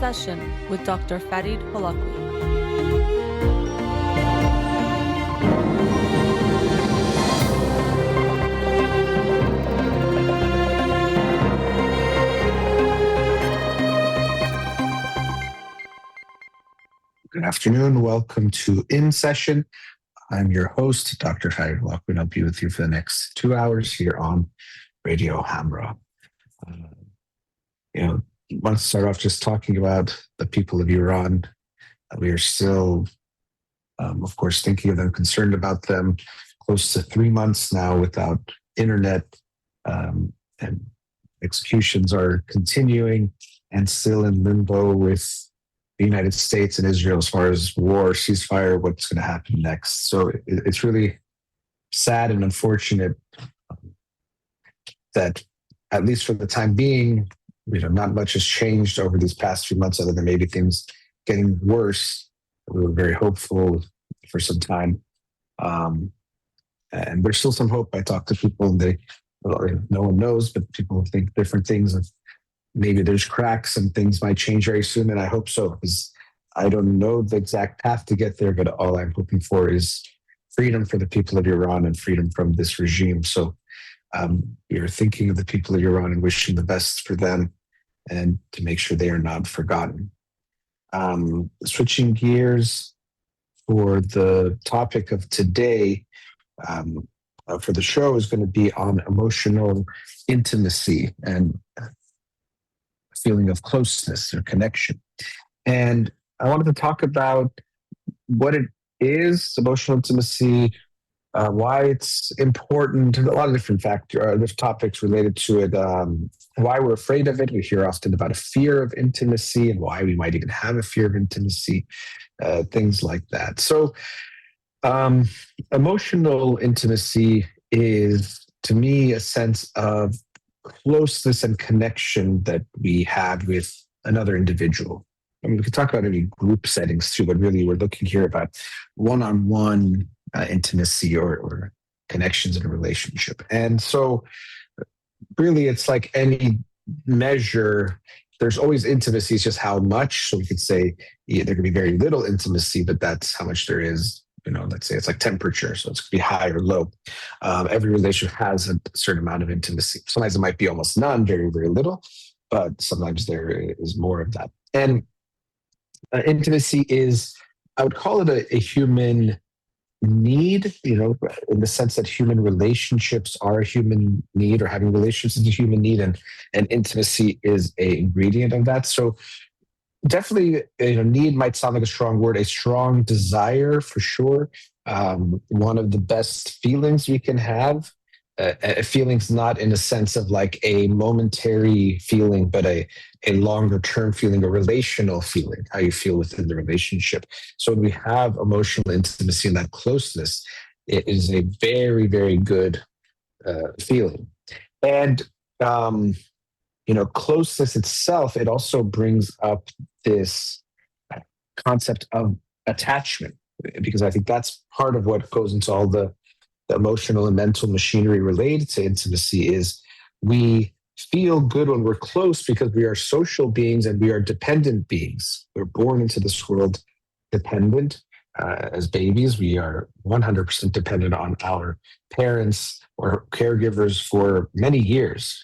Session with Dr. Farid Holakouee. Good afternoon. Welcome to In Session. I'm your host, Dr. Farid Holakouee, and I'll be with you for the next 2 hours here on Radio Hamra. I want to start off just talking about the people of Iran. We are still, of course, thinking of them, concerned about them. Close to 3 months now without internet, and executions are continuing and still in limbo with the United States and Israel as far as war, ceasefire, what's going to happen next. So it's really sad and unfortunate that, at least for the time being, not much has changed over these past few months, other than maybe things getting worse. We were very hopeful for some time. And there's still some hope. I talk to people, and no one knows, but people think different things. And maybe there's cracks and things might change very soon, and I hope so, because I don't know the exact path to get there, but all I'm hoping for is freedom for the people of Iran and freedom from this regime. So we're thinking of the people of Iran and wishing the best for them and to make sure they are not forgotten. Switching gears for the topic of today, for the show is going to be on emotional intimacy and feeling of closeness or connection. And I wanted to talk about what it is, emotional intimacy, why it's important, a lot of different factors, there's topics related to it, why we're afraid of it. We hear often about a fear of intimacy and why we might even have a fear of intimacy, things like that. So emotional intimacy is, to me, a sense of closeness and connection that we have with another individual. I mean, we could talk about any group settings too, but really we're looking here about one-on-one intimacy or connections in a relationship. And so really it's like any measure, there's always intimacy, it's just how much. So we could say there could be very little intimacy, but that's how much there is. Let's say it's like temperature, so it's going to be high or low. Every relationship has a certain amount of intimacy. Sometimes it might be almost none, very, very little, but sometimes there is more of that. And intimacy is, I would call it a human need, in the sense that human relationships are a human need, or having relationships is a human need, and intimacy is an ingredient of that. So definitely, need might sound like a strong word, a strong desire for sure. One of the best feelings we can have, feelings not in a sense of like a momentary feeling, but a longer term feeling, a relational feeling, how you feel within the relationship. So when we have emotional intimacy and that closeness, it is a very, very good feeling. And closeness itself, it also brings up this concept of attachment, because I think that's part of what goes into all the emotional and mental machinery related to intimacy. Is we feel good when we're close because we are social beings and we are dependent beings. We're born into this world dependent. As babies, we are 100% dependent on our parents or caregivers for many years.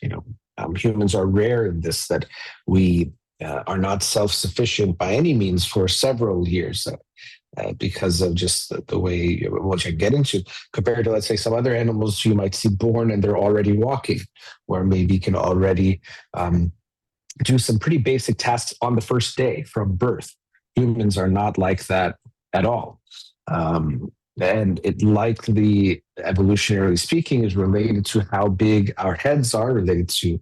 Humans are rare in this, that we are not self-sufficient by any means for several years because of just the way, which I get into, compared to, let's say, some other animals you might see born and they're already walking, or maybe can already do some pretty basic tasks on the first day from birth. Humans are not like that at all. And it likely, evolutionarily speaking, is related to how big our heads are, related to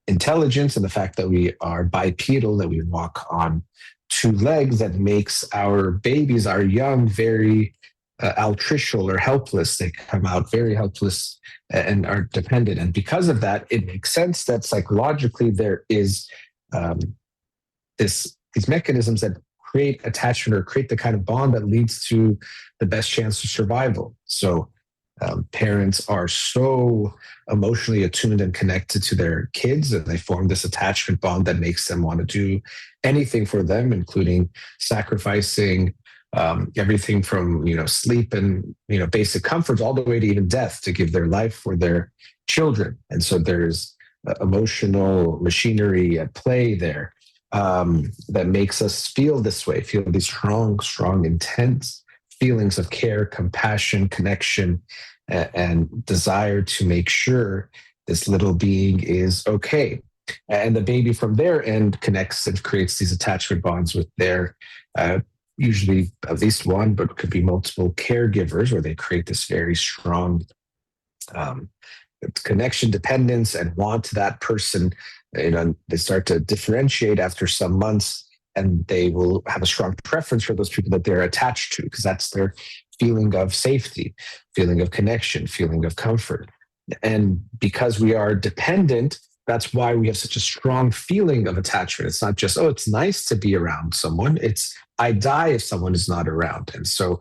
intelligence and the fact that we are bipedal, that we walk on 2 legs, that makes our babies, our young, very altricial or helpless. They come out very helpless and are dependent. And because of that, it makes sense that psychologically there is these mechanisms that create attachment or create the kind of bond that leads to the best chance of survival. So Parents are so emotionally attuned and connected to their kids, and they form this attachment bond that makes them want to do anything for them, including sacrificing everything from sleep and basic comforts all the way to even death to give their life for their children. And so there's emotional machinery at play there that makes us feel this way, feel these strong, intense feelings of care, compassion, connection, and desire to make sure this little being is okay. And the baby from their end connects and creates these attachment bonds with their, usually at least one, but could be multiple caregivers, where they create this very strong connection, dependence, and want that person. They start to differentiate after some months, and they will have a strong preference for those people that they're attached to, because that's their feeling of safety, feeling of connection, feeling of comfort. And because we are dependent, that's why we have such a strong feeling of attachment. It's not just, oh, it's nice to be around someone. It's, I die if someone is not around. And so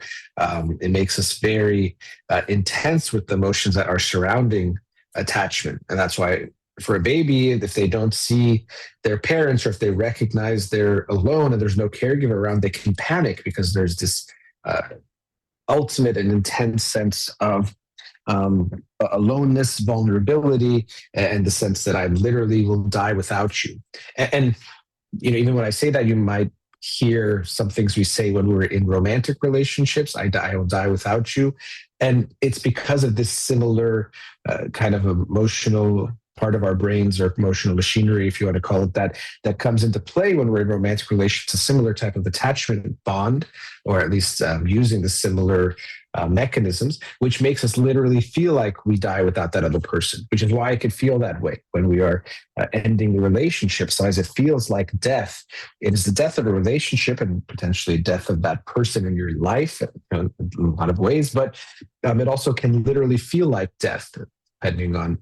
it makes us very intense with the emotions that are surrounding attachment. And that's why for a baby, if they don't see their parents, or if they recognize they're alone and there's no caregiver around, they can panic, because there's this ultimate and intense sense of aloneness, vulnerability, and the sense that I literally will die without you. And even when I say that, you might hear some things we say when we're in romantic relationships. I will die without you. And it's because of this similar kind of emotional part of our brains, or emotional machinery, if you want to call it that, that comes into play when we're in romantic relations, a similar type of attachment bond, or at least using the similar mechanisms, which makes us literally feel like we die without that other person, which is why I could feel that way when we are ending the relationship. So as it feels like death, it is the death of a relationship, and potentially death of that person in your life in a lot of ways, but it also can literally feel like death, depending on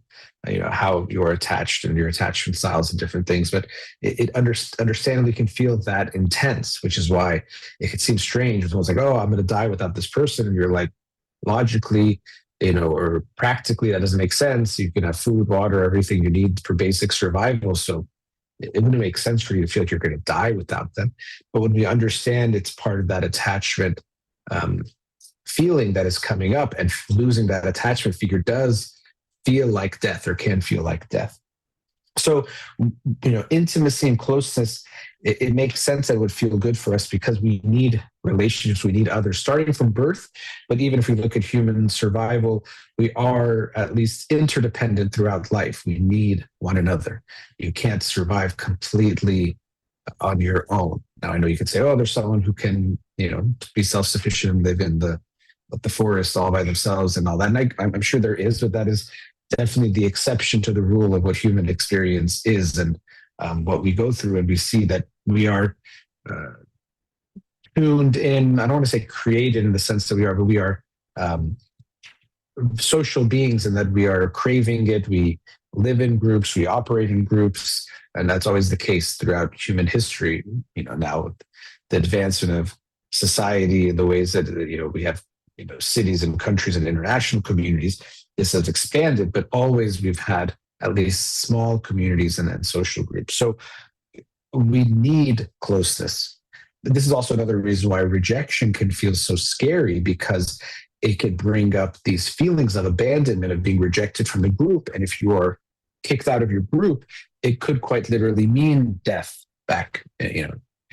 how you're attached and your attachment styles and different things. But it understandably can feel that intense, which is why it could seem strange. It's almost like, oh, I'm going to die without this person. And you're like, logically, or practically, that doesn't make sense. You can have food, water, everything you need for basic survival. So it wouldn't make sense for you to feel like you're going to die without them. But when we understand it's part of that attachment feeling that is coming up, and losing that attachment figure does feel like death, or can feel like death. So, intimacy and closeness, it makes sense that it would feel good for us, because we need relationships, we need others, starting from birth. But even if we look at human survival, we are at least interdependent throughout life. We need one another. You can't survive completely on your own. Now, I know you could say, oh, there's someone who can, be self-sufficient and live in the forest all by themselves and all that. And I'm sure there is, but that is definitely the exception to the rule of what human experience is, and what we go through. And we see that we are tuned in. I don't want to say created in the sense that we are, but we are social beings, and that we are craving it. We live in groups, we operate in groups, and that's always the case throughout human history. Now with the advancement of society and the ways that we have cities and countries and international communities, this has expanded, but always we've had at least small communities and social groups. So we need closeness. This is also another reason why rejection can feel so scary, because it could bring up these feelings of abandonment, of being rejected from the group. And if you are kicked out of your group, it could quite literally mean death back,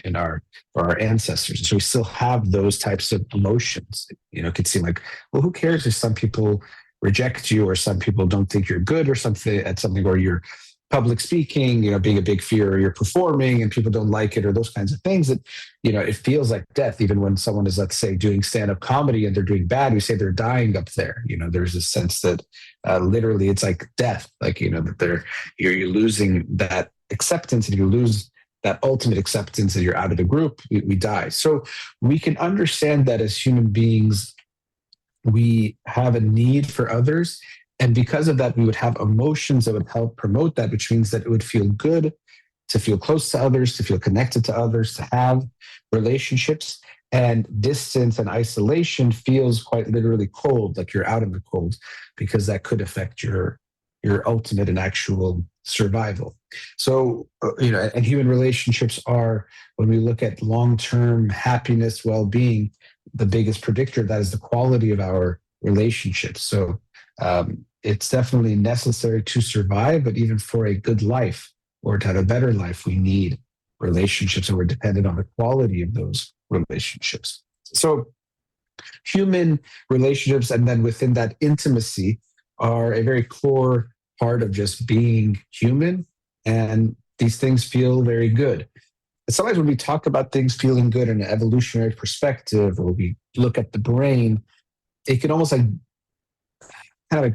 for our ancestors. So we still have those types of emotions. It could seem like, well, who cares if some people reject you, or some people don't think you're good, or something, or you're public speaking, being a big fear, or you're performing and people don't like it, or those kinds of things, that, it feels like death. Even when someone is, let's say, doing stand-up comedy and they're doing bad, we say they're dying up there. There's a sense that literally it's like death, like, that you're losing that acceptance, and you lose that ultimate acceptance that you're out of the group, we die. So we can understand that as human beings, we have a need for others. And because of that, we would have emotions that would help promote that, which means that it would feel good to feel close to others, to feel connected to others, to have relationships. And distance and isolation feels quite literally cold, like you're out in the cold, because that could affect your ultimate and actual survival. So, and human relationships are, when we look at long-term happiness, well-being, the biggest predictor of that is the quality of our relationships. So it's definitely necessary to survive, but even for a good life or to have a better life, we need relationships, and we're dependent on the quality of those relationships. So human relationships, and then within that, intimacy, are a very core part of just being human. And these things feel very good. And sometimes when we talk about things feeling good in an evolutionary perspective, or we look at the brain, it can almost like kind of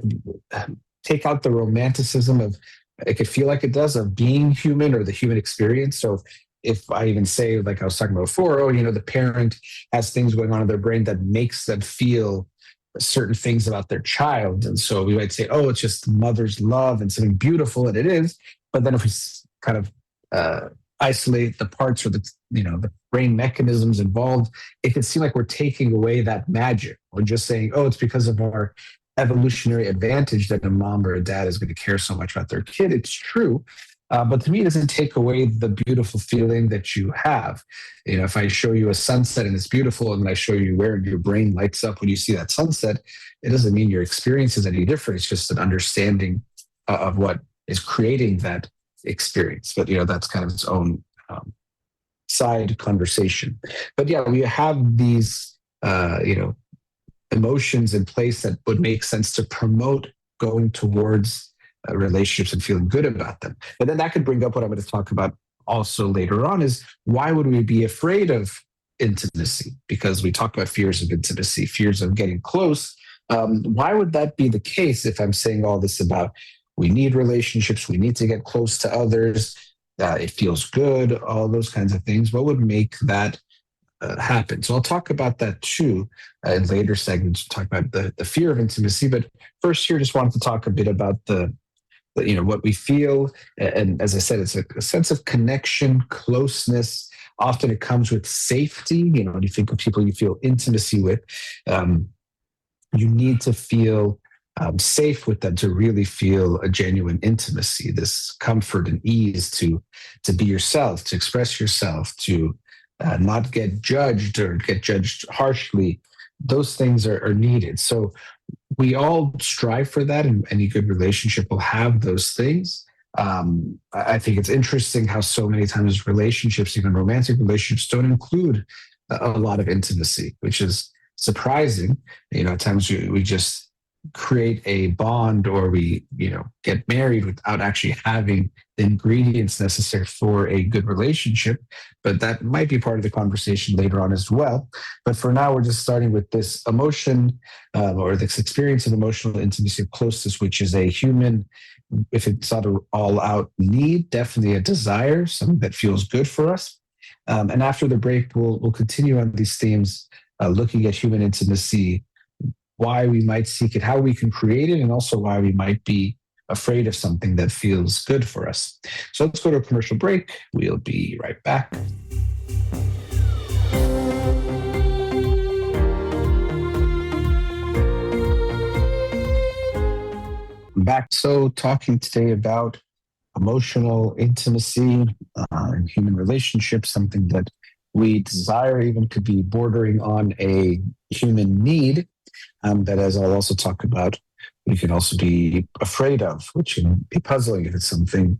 like take out the romanticism of, it could feel like it does, of being human or the human experience. So if I even say, like I was talking about before, the parent has things going on in their brain that makes them feel certain things about their child. And so we might say, oh, it's just mother's love and something beautiful, and it is. But then if we kind of isolate the parts or the brain mechanisms involved, it can seem like we're taking away that magic. We're just saying, oh, it's because of our evolutionary advantage that a mom or a dad is going to care so much about their kid. It's true. But to me, it doesn't take away the beautiful feeling that you have. If I show you a sunset and it's beautiful, and then I show you where your brain lights up when you see that sunset, it doesn't mean your experience is any different. It's just an understanding of what is creating that experience. But, that's kind of its own side conversation. But yeah, we have these, emotions in place that would make sense to promote going towards relationships and feeling good about them. But then that could bring up what I'm going to talk about also later on, is why would we be afraid of intimacy? Because we talk about fears of intimacy, fears of getting close. Why would that be the case if I'm saying all this about we need relationships, we need to get close to others, it feels good, all those kinds of things? What would make that happen? So I'll talk about that too in later segments. We'll talk about the fear of intimacy. But first here, just wanted to talk a bit about what we feel. And as I said, it's a sense of connection, closeness. Often it comes with safety. When you think of people you feel intimacy with, you need to feel safe with them to really feel a genuine intimacy, this comfort and ease to be yourself, to express yourself, to not get judged or get judged harshly. Those things are needed. So we all strive for that, and any good relationship will have those things. I think it's interesting how so many times relationships, even romantic relationships, don't include a lot of intimacy, which is surprising. At times we just create a bond, or we get married without actually having the ingredients necessary for a good relationship. But that might be part of the conversation later on as well. But for now, we're just starting with this emotion, or this experience of emotional intimacy, of closeness, which is a human, if it's not an all-out need, definitely a desire, something that feels good for us. And after the break, we'll continue on these themes, looking at human intimacy, why we might seek it, how we can create it, and also why we might be afraid of something that feels good for us. So let's go to a commercial break. We'll be right back. Back. So talking today about emotional intimacy in human relationships, something that we desire, even could be bordering on a human need. That, as I'll also talk about, we can also be afraid of, which can be puzzling. If it's something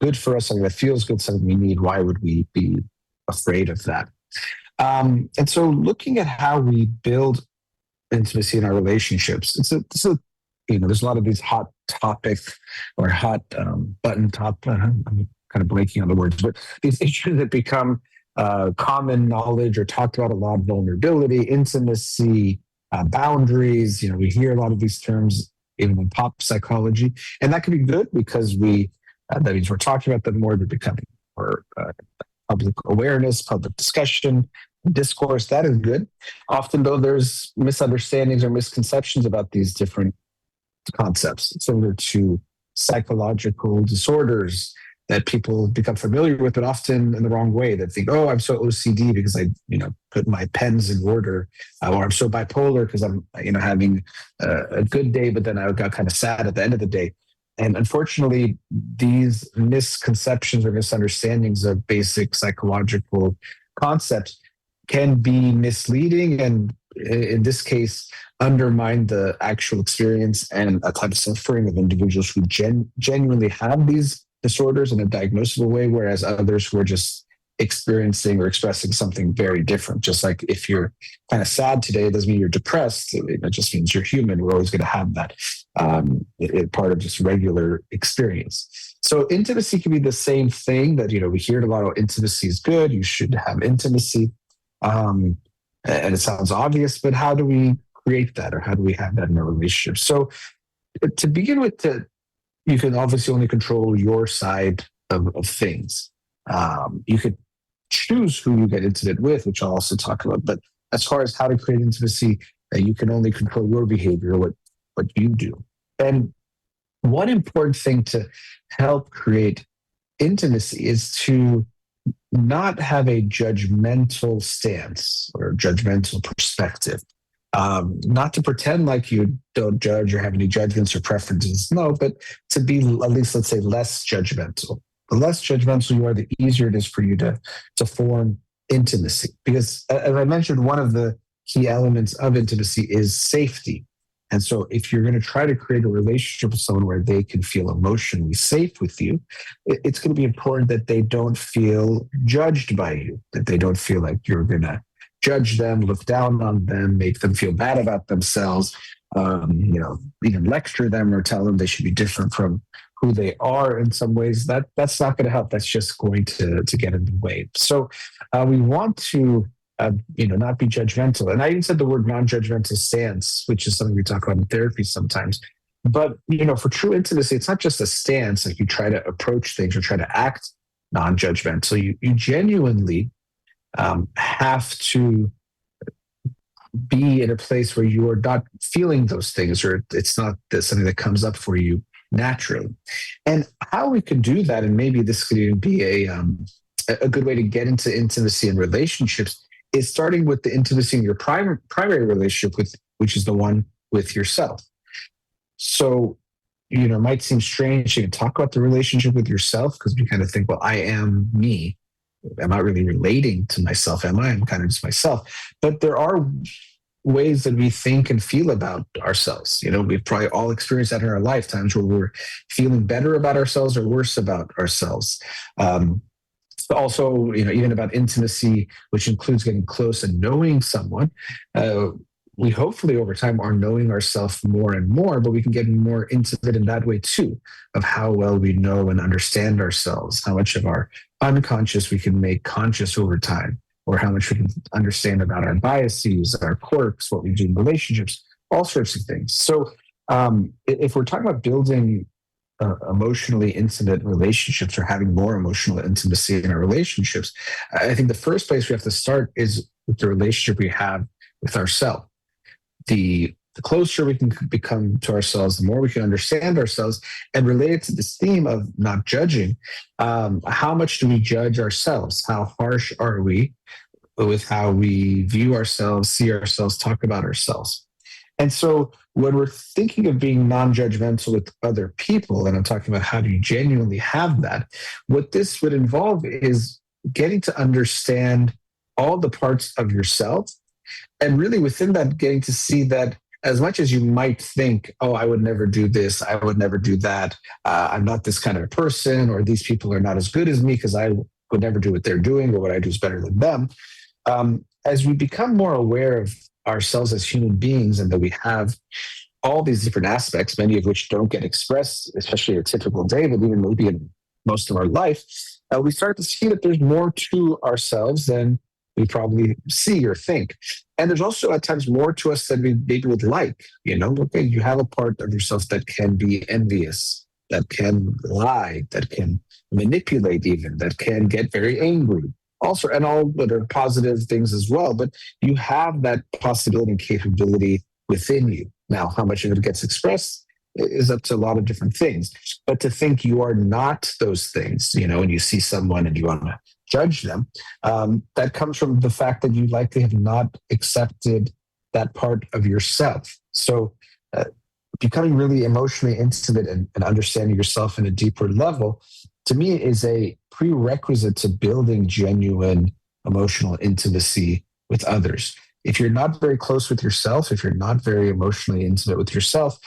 good for us, something that feels good, something we need, why would we be afraid of that? And so looking at how we build intimacy in our relationships, there's a lot of these hot topic or hot button top, I'm kind of blanking on the words, but these issues that become common knowledge or talked about a lot: vulnerability, intimacy, boundaries. We hear a lot of these terms even in pop psychology, and that can be good because that means we're talking about them more, they're becoming more public awareness, public discussion, discourse. That is good. Often, though, there's misunderstandings or misconceptions about these different concepts, similar to psychological disorders, that people become familiar with, but often in the wrong way. That think, oh, I'm so OCD because I, put my pens in order, or I'm so bipolar because I'm, having a good day, but then I got kind of sad at the end of the day. And unfortunately, these misconceptions or misunderstandings of basic psychological concepts can be misleading and, in this case, undermine the actual experience and a type of suffering of individuals who genuinely have these disorders in a diagnosable way, whereas others who are just experiencing or expressing something very different. Just like if you're kind of sad today, it doesn't mean you're depressed. It just means you're human. We're always going to have that part of just regular experience. So intimacy can be the same thing that, we hear a lot of intimacy is good. You should have intimacy. And it sounds obvious, but how do we create that, or how do we have that in a relationship? So to begin with, you can obviously only control your side of things. You could choose who you get intimate with, which I'll also talk about. But as far as how to create intimacy, you can only control your behavior, what you do. And one important thing to help create intimacy is to not have a judgmental stance or judgmental perspective. Not to pretend like you don't judge or have any judgments or preferences. No, but to be at least, let's say, less judgmental. The less judgmental you are, the easier it is for you to form intimacy. Because as I mentioned, one of the key elements of intimacy is safety. And so if you're going to try to create a relationship with someone where they can feel emotionally safe with you, it's going to be important that they don't feel judged by you, that they don't feel like you're going to judge them, look down on them, make them feel bad about themselves, even lecture them or tell them they should be different from who they are in some ways. That's not going to help. That's just going to get in the way. So we want to not be judgmental. And I even said the word non-judgmental stance, which is something we talk about in therapy sometimes. But, for true intimacy, it's not just a stance, like you try to approach things or try to act non-judgmental. You genuinely have to be in a place where you are not feeling those things, or it's not something that comes up for you naturally. And how we can do that, and maybe this could even be a good way to get into intimacy and relationships, is starting with the intimacy in your primary relationship, which is the one with yourself. So, it might seem strange to talk about the relationship with yourself because we kind of think, well, I am me. I'm not really relating to myself, am I? I'm kind of just myself. But there are ways that we think and feel about ourselves. We've probably all experienced that in our lifetimes where we're feeling better about ourselves or worse about ourselves. Also, even about intimacy, which includes getting close and knowing someone. We hopefully over time are knowing ourselves more and more, but we can get more intimate in that way too, of how well we know and understand ourselves, how much of our unconscious we can make conscious over time, or how much we can understand about our biases, our quirks, what we do in relationships, all sorts of things. So if we're talking about building emotionally intimate relationships or having more emotional intimacy in our relationships, I think the first place we have to start is with the relationship we have with ourselves. The closer we can become to ourselves, the more we can understand ourselves. And related to this theme of not judging, how much do we judge ourselves? How harsh are we with how we view ourselves, see ourselves, talk about ourselves? And so when we're thinking of being non-judgmental with other people, and I'm talking about how do you genuinely have that, what this would involve is getting to understand all the parts of yourself. And really within that, getting to see that as much as you might think, oh, I would never do this, I would never do that, I'm not this kind of a person, or these people are not as good as me because I would never do what they're doing, or what I do is better than them. As we become more aware of ourselves as human beings, and that we have all these different aspects, many of which don't get expressed, especially a typical day, but even maybe in most of our life, we start to see that there's more to ourselves than we probably see or think. And there's also at times more to us than we maybe would like. Okay, you have a part of yourself that can be envious, that can lie, that can manipulate even, that can get very angry. Also, and all that are positive things as well, but you have that possibility and capability within you. Now, how much of it gets expressed is up to a lot of different things. But to think you are not those things, when you see someone and you want to judge them, that comes from the fact that you likely have not accepted that part of yourself. So becoming really emotionally intimate and understanding yourself in a deeper level, to me, is a prerequisite to building genuine emotional intimacy with others. If you're not very close with yourself, if you're not very emotionally intimate with yourself,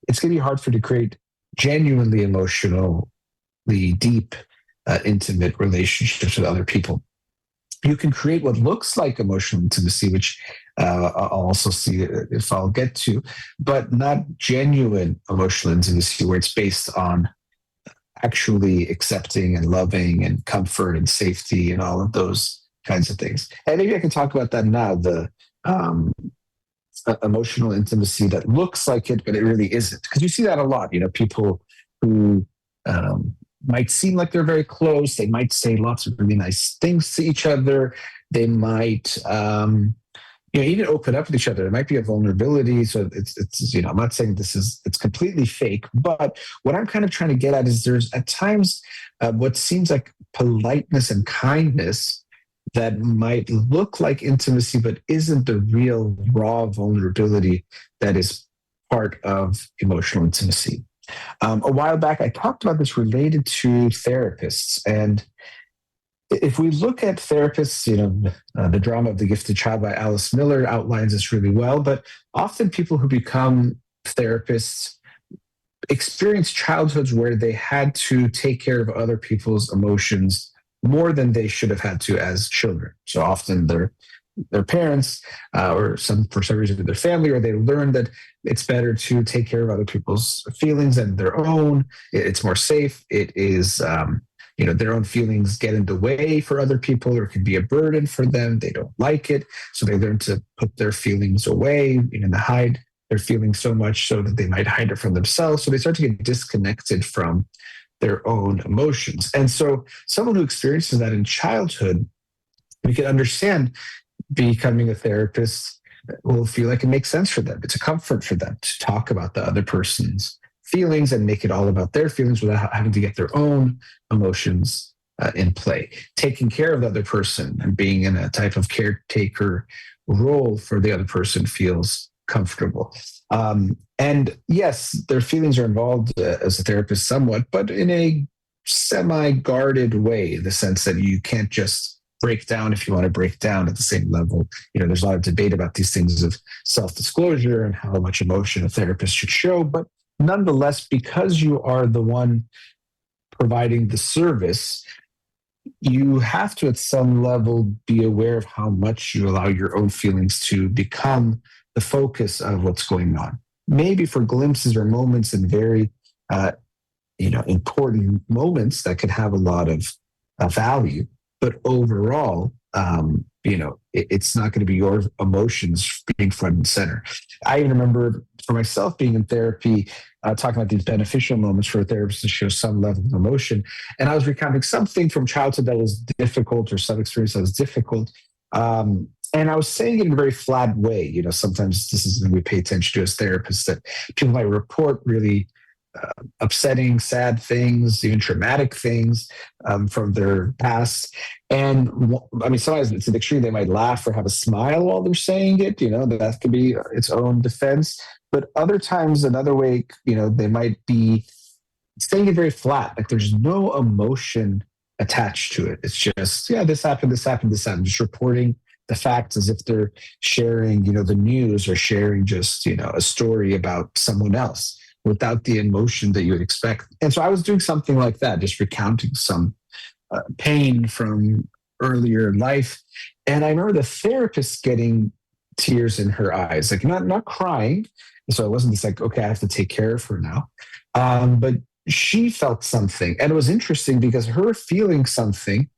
it's going to be hard for you to create genuinely emotionally deep, intimate relationships with other people. You can create what looks like emotional intimacy, which I'll also see if I'll get to, but not genuine emotional intimacy where it's based on actually accepting and loving and comfort and safety and all of those kinds of things. And maybe I can talk about that now, the emotional intimacy that looks like it, but it really isn't. Because you see that a lot, people who might seem like they're very close. They might say lots of really nice things to each other. They might, even open up with each other. There might be a vulnerability. So it's I'm not saying it's completely fake, but what I'm kind of trying to get at is there's at times what seems like politeness and kindness that might look like intimacy, but isn't the real raw vulnerability that is part of emotional intimacy. A while back, I talked about this related to therapists. And if we look at therapists, the drama of The Gifted Child by Alice Miller outlines this really well. But often people who become therapists experience childhoods where they had to take care of other people's emotions more than they should have had to as children. So often their parents for some reason their family, or they learn that it's better to take care of other people's feelings than their own. It's more safe. It is, their own feelings get in the way for other people, or can be a burden for them. They don't like it. So they learn to put their feelings away, to hide their feelings so much so that they might hide it from themselves. So they start to get disconnected from their own emotions. And so someone who experiences that in childhood, we can understand becoming a therapist will feel like it makes sense for them. It's a comfort for them to talk about the other person's feelings and make it all about their feelings without having to get their own emotions in play. Taking care of the other person and being in a type of caretaker role for the other person feels comfortable. And yes, their feelings are involved as a therapist somewhat, but in a semi-guarded way, in the sense that you can't just break down if you want to break down at the same level. There's a lot of debate about these things of self-disclosure and how much emotion a therapist should show. But nonetheless, because you are the one providing the service, you have to, at some level, be aware of how much you allow your own feelings to become the focus of what's going on. Maybe for glimpses or moments and very, important moments that could have a lot of value. But overall, it's not going to be your emotions being front and center. I even remember for myself being in therapy, talking about these beneficial moments for a therapist to show some level of emotion. And I was recounting something from childhood that was difficult, or some experience that was difficult. And I was saying it in a very flat way. Sometimes this is when we pay attention to as therapists, that people might report really upsetting, sad things, even traumatic things from their past. And sometimes it's an extreme. They might laugh or have a smile while they're saying it. That could be its own defense. But other times, another way, they might be saying it very flat, like there's no emotion attached to it. It's just, yeah, this happened, this happened, this happened. Just reporting the facts as if they're sharing, the news, or sharing just, a story about someone else without the emotion that you would expect. And so I was doing something like that, just recounting some pain from earlier in life. And I remember the therapist getting tears in her eyes, like not crying. So it wasn't just like, okay, I have to take care of her now. But she felt something. And it was interesting because her feeling something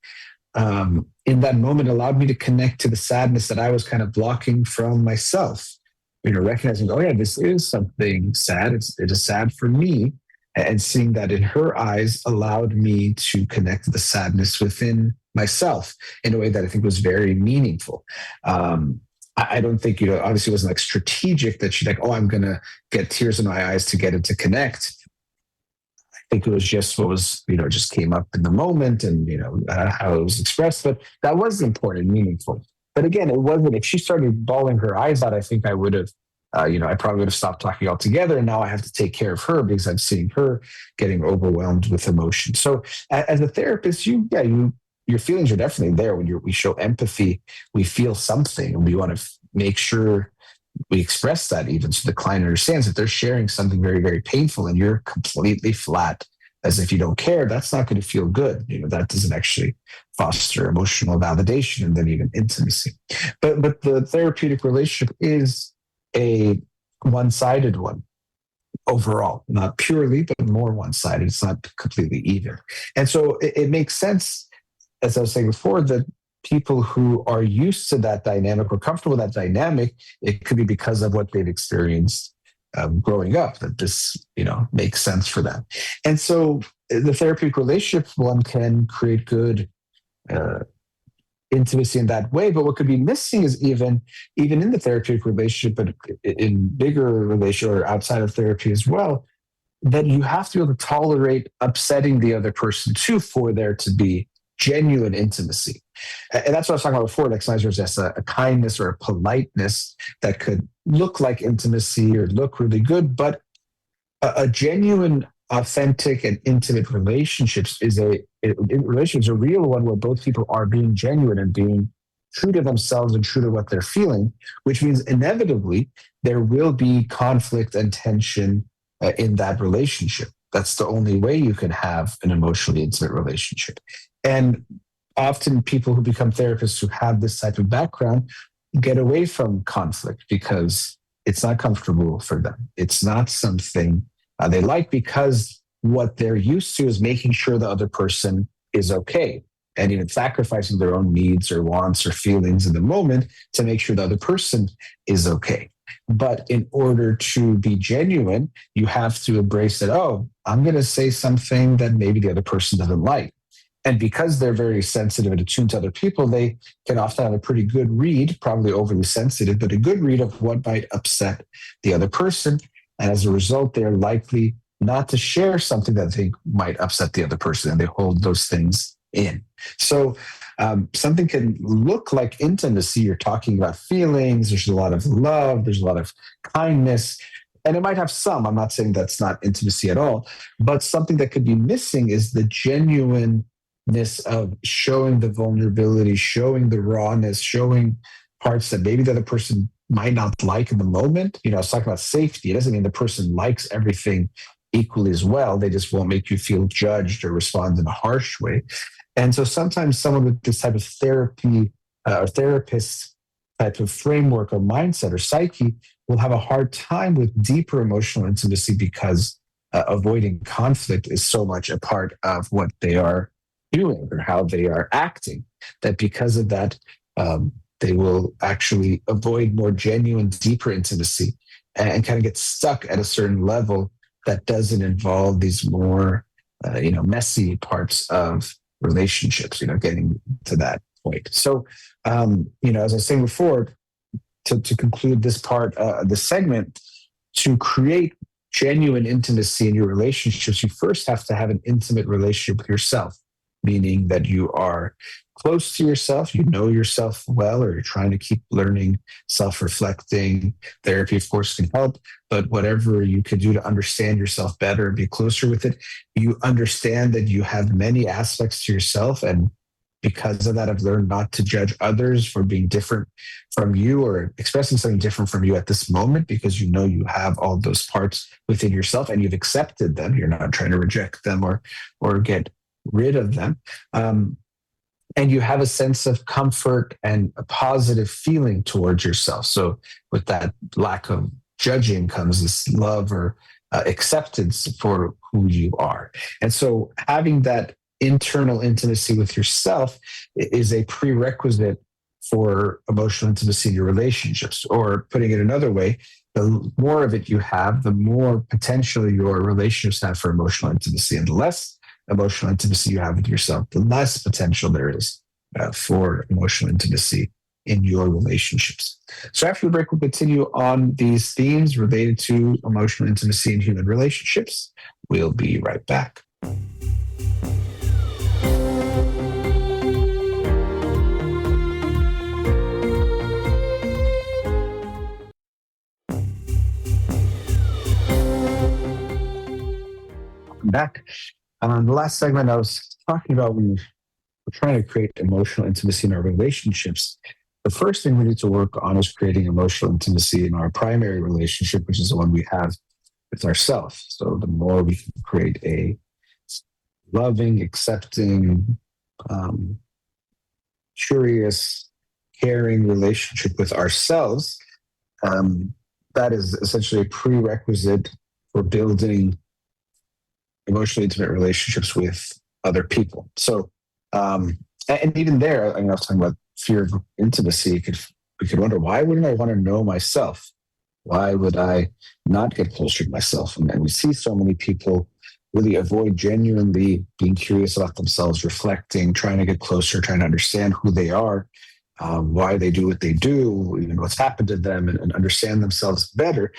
in that moment allowed me to connect to the sadness that I was kind of blocking from myself. Recognizing, oh yeah, this is something sad. It is sad for me. And seeing that in her eyes allowed me to connect to the sadness within myself in a way that I think was very meaningful. I don't think, obviously it wasn't like strategic that she's like, oh, I'm going to get tears in my eyes to get it to connect. I think it was just what was, just came up in the moment and, how it was expressed. But that was important and meaningful. But again, it wasn't, if she started bawling her eyes out, I think I would have, I probably would have stopped talking altogether. And now I have to take care of her because I'm seeing her getting overwhelmed with emotion. So as a therapist, your feelings are definitely there when we show empathy. We feel something and we want to make sure we express that even so the client understands that they're sharing something very, very painful and you're completely flat as if you don't care. That's not going to feel good. That doesn't actually foster emotional validation and then even intimacy. But the therapeutic relationship is a one-sided one overall, not purely, but more one-sided. It's not completely even. And so it makes sense, as I was saying before, that people who are used to that dynamic or comfortable with that dynamic, it could be because of what they've experienced growing up, that this, makes sense for them. And so the therapeutic relationship one can create good intimacy in that way. But what could be missing is even in the therapeutic relationship, but in bigger relation or outside of therapy as well, that you have to be able to tolerate upsetting the other person too for there to be genuine intimacy. And that's what I was talking about before. Like sometimes there's a kindness or a politeness that could look like intimacy or look really good, but a genuine, authentic, and intimate relationships is a real one where both people are being genuine and being true to themselves and true to what they're feeling, which means inevitably there will be conflict and tension in that relationship. That's the only way you can have an emotionally intimate relationship. And often people who become therapists who have this type of background get away from conflict because it's not comfortable for them. It's not something they like because what they're used to is making sure the other person is okay and even sacrificing their own needs or wants or feelings in the moment to make sure the other person is okay. But in order to be genuine, you have to embrace that, oh, I'm going to say something that maybe the other person doesn't like. And because they're very sensitive and attuned to other people, they can often have a pretty good read, probably overly sensitive, but a good read of what might upset the other person. And as a result, they're likely not to share something that they might upset the other person, and they hold those things in. So something can look like intimacy. You're talking about feelings. There's a lot of love. There's a lot of kindness. And it might have some. I'm not saying that's not intimacy at all. But something that could be missing is the genuineness of showing the vulnerability, showing the rawness, showing parts that maybe the other person might not like in the moment. I was talking about safety. It doesn't mean the person likes everything equally as well. They just won't make you feel judged or respond in a harsh way. And so sometimes someone with this type of therapy or therapist type of framework or mindset or psyche will have a hard time with deeper emotional intimacy because avoiding conflict is so much a part of what they are doing or how they are acting, that because of that, they will actually avoid more genuine, deeper intimacy and kind of get stuck at a certain level that doesn't involve these more, messy parts of relationships, getting to that point. So, as I was saying before, to conclude this part, this segment, to create genuine intimacy in your relationships, you first have to have an intimate relationship with yourself, meaning that you are close to yourself, you know yourself well, or you're trying to keep learning, self-reflecting. Therapy, of course, can help, but whatever you can do to understand yourself better and be closer with it, you understand that you have many aspects to yourself. And because of that, I've learned not to judge others for being different from you or expressing something different from you at this moment, because you know you have all those parts within yourself and you've accepted them. You're not trying to reject them or get rid of them. And you have a sense of comfort and a positive feeling towards yourself. So with that lack of judging comes this love or acceptance for who you are. And so having that internal intimacy with yourself is a prerequisite for emotional intimacy in your relationships. Or putting it another way, the more of it you have, the more potential your relationships have for emotional intimacy. And the less emotional intimacy you have with yourself, the less potential there is for emotional intimacy in your relationships. So after the break, we'll continue on these themes related to emotional intimacy in human relationships. We'll be right back. Welcome back. The last segment, I was talking about when we're trying to create emotional intimacy in our relationships. The first thing we need to work on is creating emotional intimacy in our primary relationship, which is the one we have with ourselves. So the more we can create a loving, accepting, curious, caring relationship with ourselves, that is essentially a prerequisite for building emotionally intimate relationships with other people. So, and even there, I was talking about fear of intimacy. We could wonder, why wouldn't I want to know myself? Why would I not get closer to myself? And we see so many people really avoid genuinely being curious about themselves, reflecting, trying to get closer, trying to understand who they are, why they do what they do, even what's happened to them, and understand themselves better.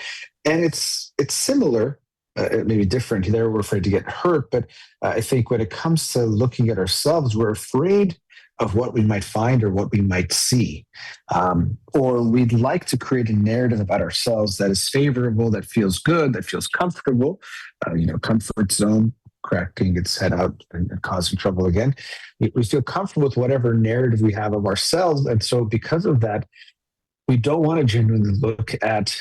And it's similar. It may be different. There we're afraid to get hurt, but I think when it comes to looking at ourselves, we're afraid of what we might find or what we might see. Or we'd like to create a narrative about ourselves that is favorable, that feels good, that feels comfortable. Comfort zone, cracking its head out and causing trouble again. We feel comfortable with whatever narrative we have of ourselves. And so because of that, we don't want to genuinely look at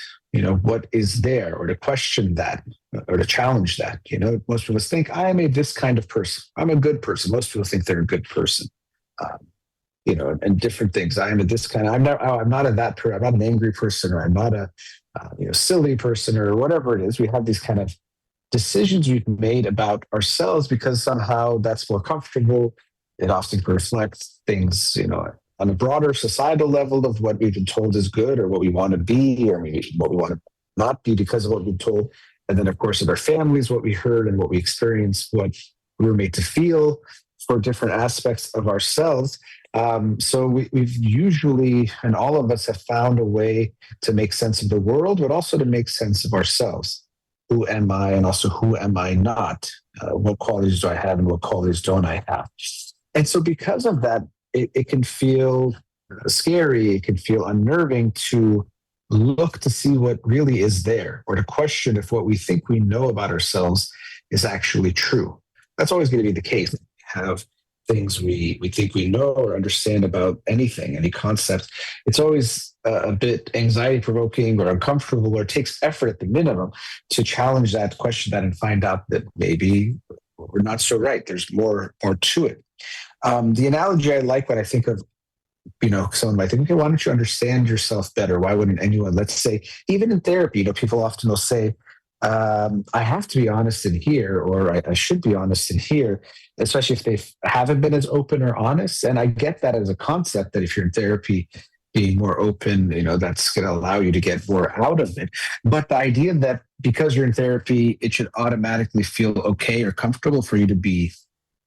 what is there, or to question that, or to challenge that. Most of us think, I am this kind of person. I'm a good person. Most people think they're a good person. And different things. I am this kind of, I'm not that person. I'm not an angry person, or I'm not a, silly person, or whatever it is. We have these kind of decisions we've made about ourselves because somehow that's more comfortable. It often reflects things, on a broader societal level of what we've been told is good, or what we want to be, or maybe what we want to not be because of what we've been told. And then, of course, in our families, what we heard and what we experienced, what we were made to feel for different aspects of ourselves. So we've usually, and all of us have found a way to make sense of the world, but also to make sense of ourselves. Who am I? And also, who am I not? What qualities do I have, and what qualities don't I have? And so because of that, it can feel scary. It can feel unnerving to look to see what really is there, or to question if what we think we know about ourselves is actually true. That's always going to be the case. We have things we think we know or understand about anything, any concept. It's always a bit anxiety provoking or uncomfortable, or it takes effort at the minimum to challenge that, question that, and find out that maybe we're not so right. There's more to it. The analogy I like when I think of, someone might think, okay, why don't you understand yourself better? Why wouldn't anyone, let's say, even in therapy, people often will say, I have to be honest in here, or I should be honest in here, especially if they haven't been as open or honest. And I get that as a concept, that if you're in therapy, being more open, that's going to allow you to get more out of it. But the idea that because you're in therapy, it should automatically feel okay or comfortable for you to be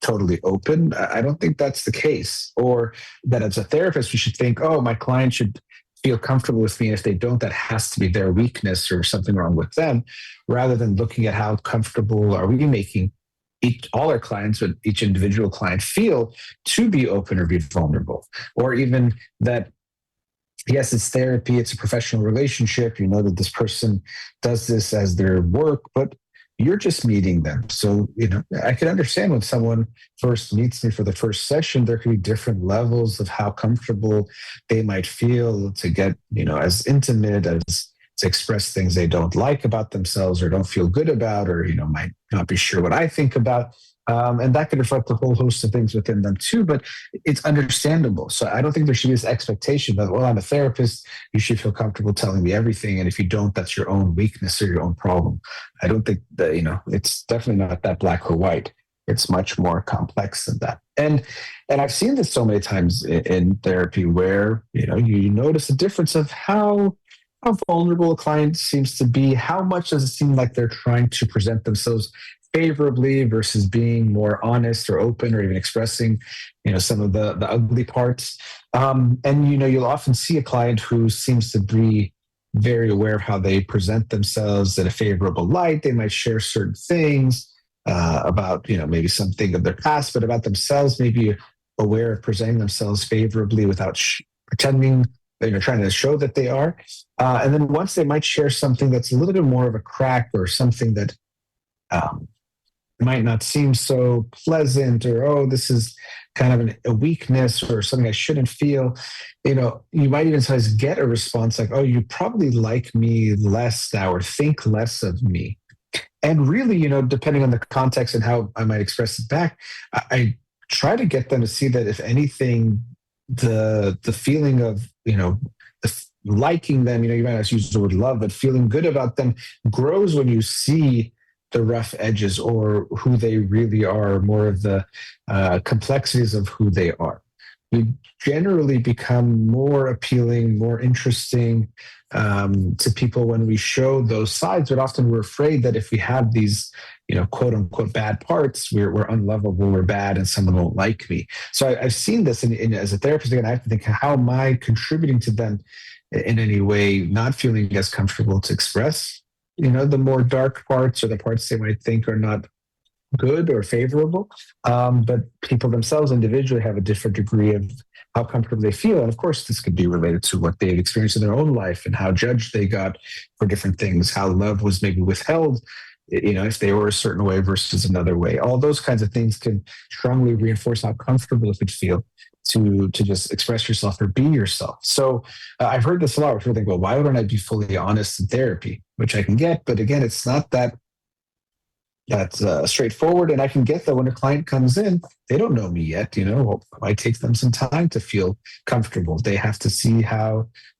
totally open, I don't think that's the case. Or that as a therapist, we should think, oh, my client should feel comfortable with me. And if they don't, that has to be their weakness or something wrong with them, rather than looking at how comfortable are we making all our clients, but each individual client, feel to be open or be vulnerable. Or even that, yes, it's therapy, it's a professional relationship. You know that this person does this as their work, but you're just meeting them. So, I can understand when someone first meets me for the first session, there could be different levels of how comfortable they might feel to get, as intimate, as to express things they don't like about themselves or don't feel good about, or, might not be sure what I think about. And that could reflect a whole host of things within them too, but it's understandable. So I don't think there should be this expectation that, well, I'm a therapist, you should feel comfortable telling me everything. And if you don't, that's your own weakness or your own problem. I don't think that, it's definitely not that black or white. It's much more complex than that. And I've seen this so many times in therapy where, you notice a difference of how vulnerable a client seems to be. How much does it seem like they're trying to present themselves favorably versus being more honest or open or even expressing, some of the ugly parts. And you'll often see a client who seems to be very aware of how they present themselves in a favorable light. They might share certain things about, maybe something of their past, but about themselves, maybe aware of presenting themselves favorably without pretending, trying to show that they are. And then once they might share something that's a little bit more of a crack or something that um, might not seem so pleasant, or, oh, this is kind of a weakness or something I shouldn't feel. You might even sometimes get a response like, oh, you probably like me less now or think less of me. And really, depending on the context and how I might express it back, I try to get them to see that, if anything, the feeling of, liking them, you might not use the word love, but feeling good about them grows when you see the rough edges or who they really are, more of the complexities of who they are. We generally become more appealing, more interesting to people when we show those sides, but often we're afraid that if we have these, quote unquote bad parts, we're unlovable, we're bad, and someone won't like me. So I've seen this as a therapist, again, I have to think, how am I contributing to them in any way, not feeling as comfortable to express, the more dark parts or the parts they might think are not good or favorable. But people themselves individually have a different degree of how comfortable they feel. And of course, this could be related to what they've experienced in their own life and how judged they got for different things, how love was maybe withheld, if they were a certain way versus another way. All those kinds of things can strongly reinforce how comfortable it would feel to just express yourself or be yourself. So I've heard this a lot where people think, well, why wouldn't I be fully honest in therapy? Which I can get, but again, it's not that's straightforward. And I can get that when a client comes in, they don't know me yet. It might take them some time to feel comfortable. They have to see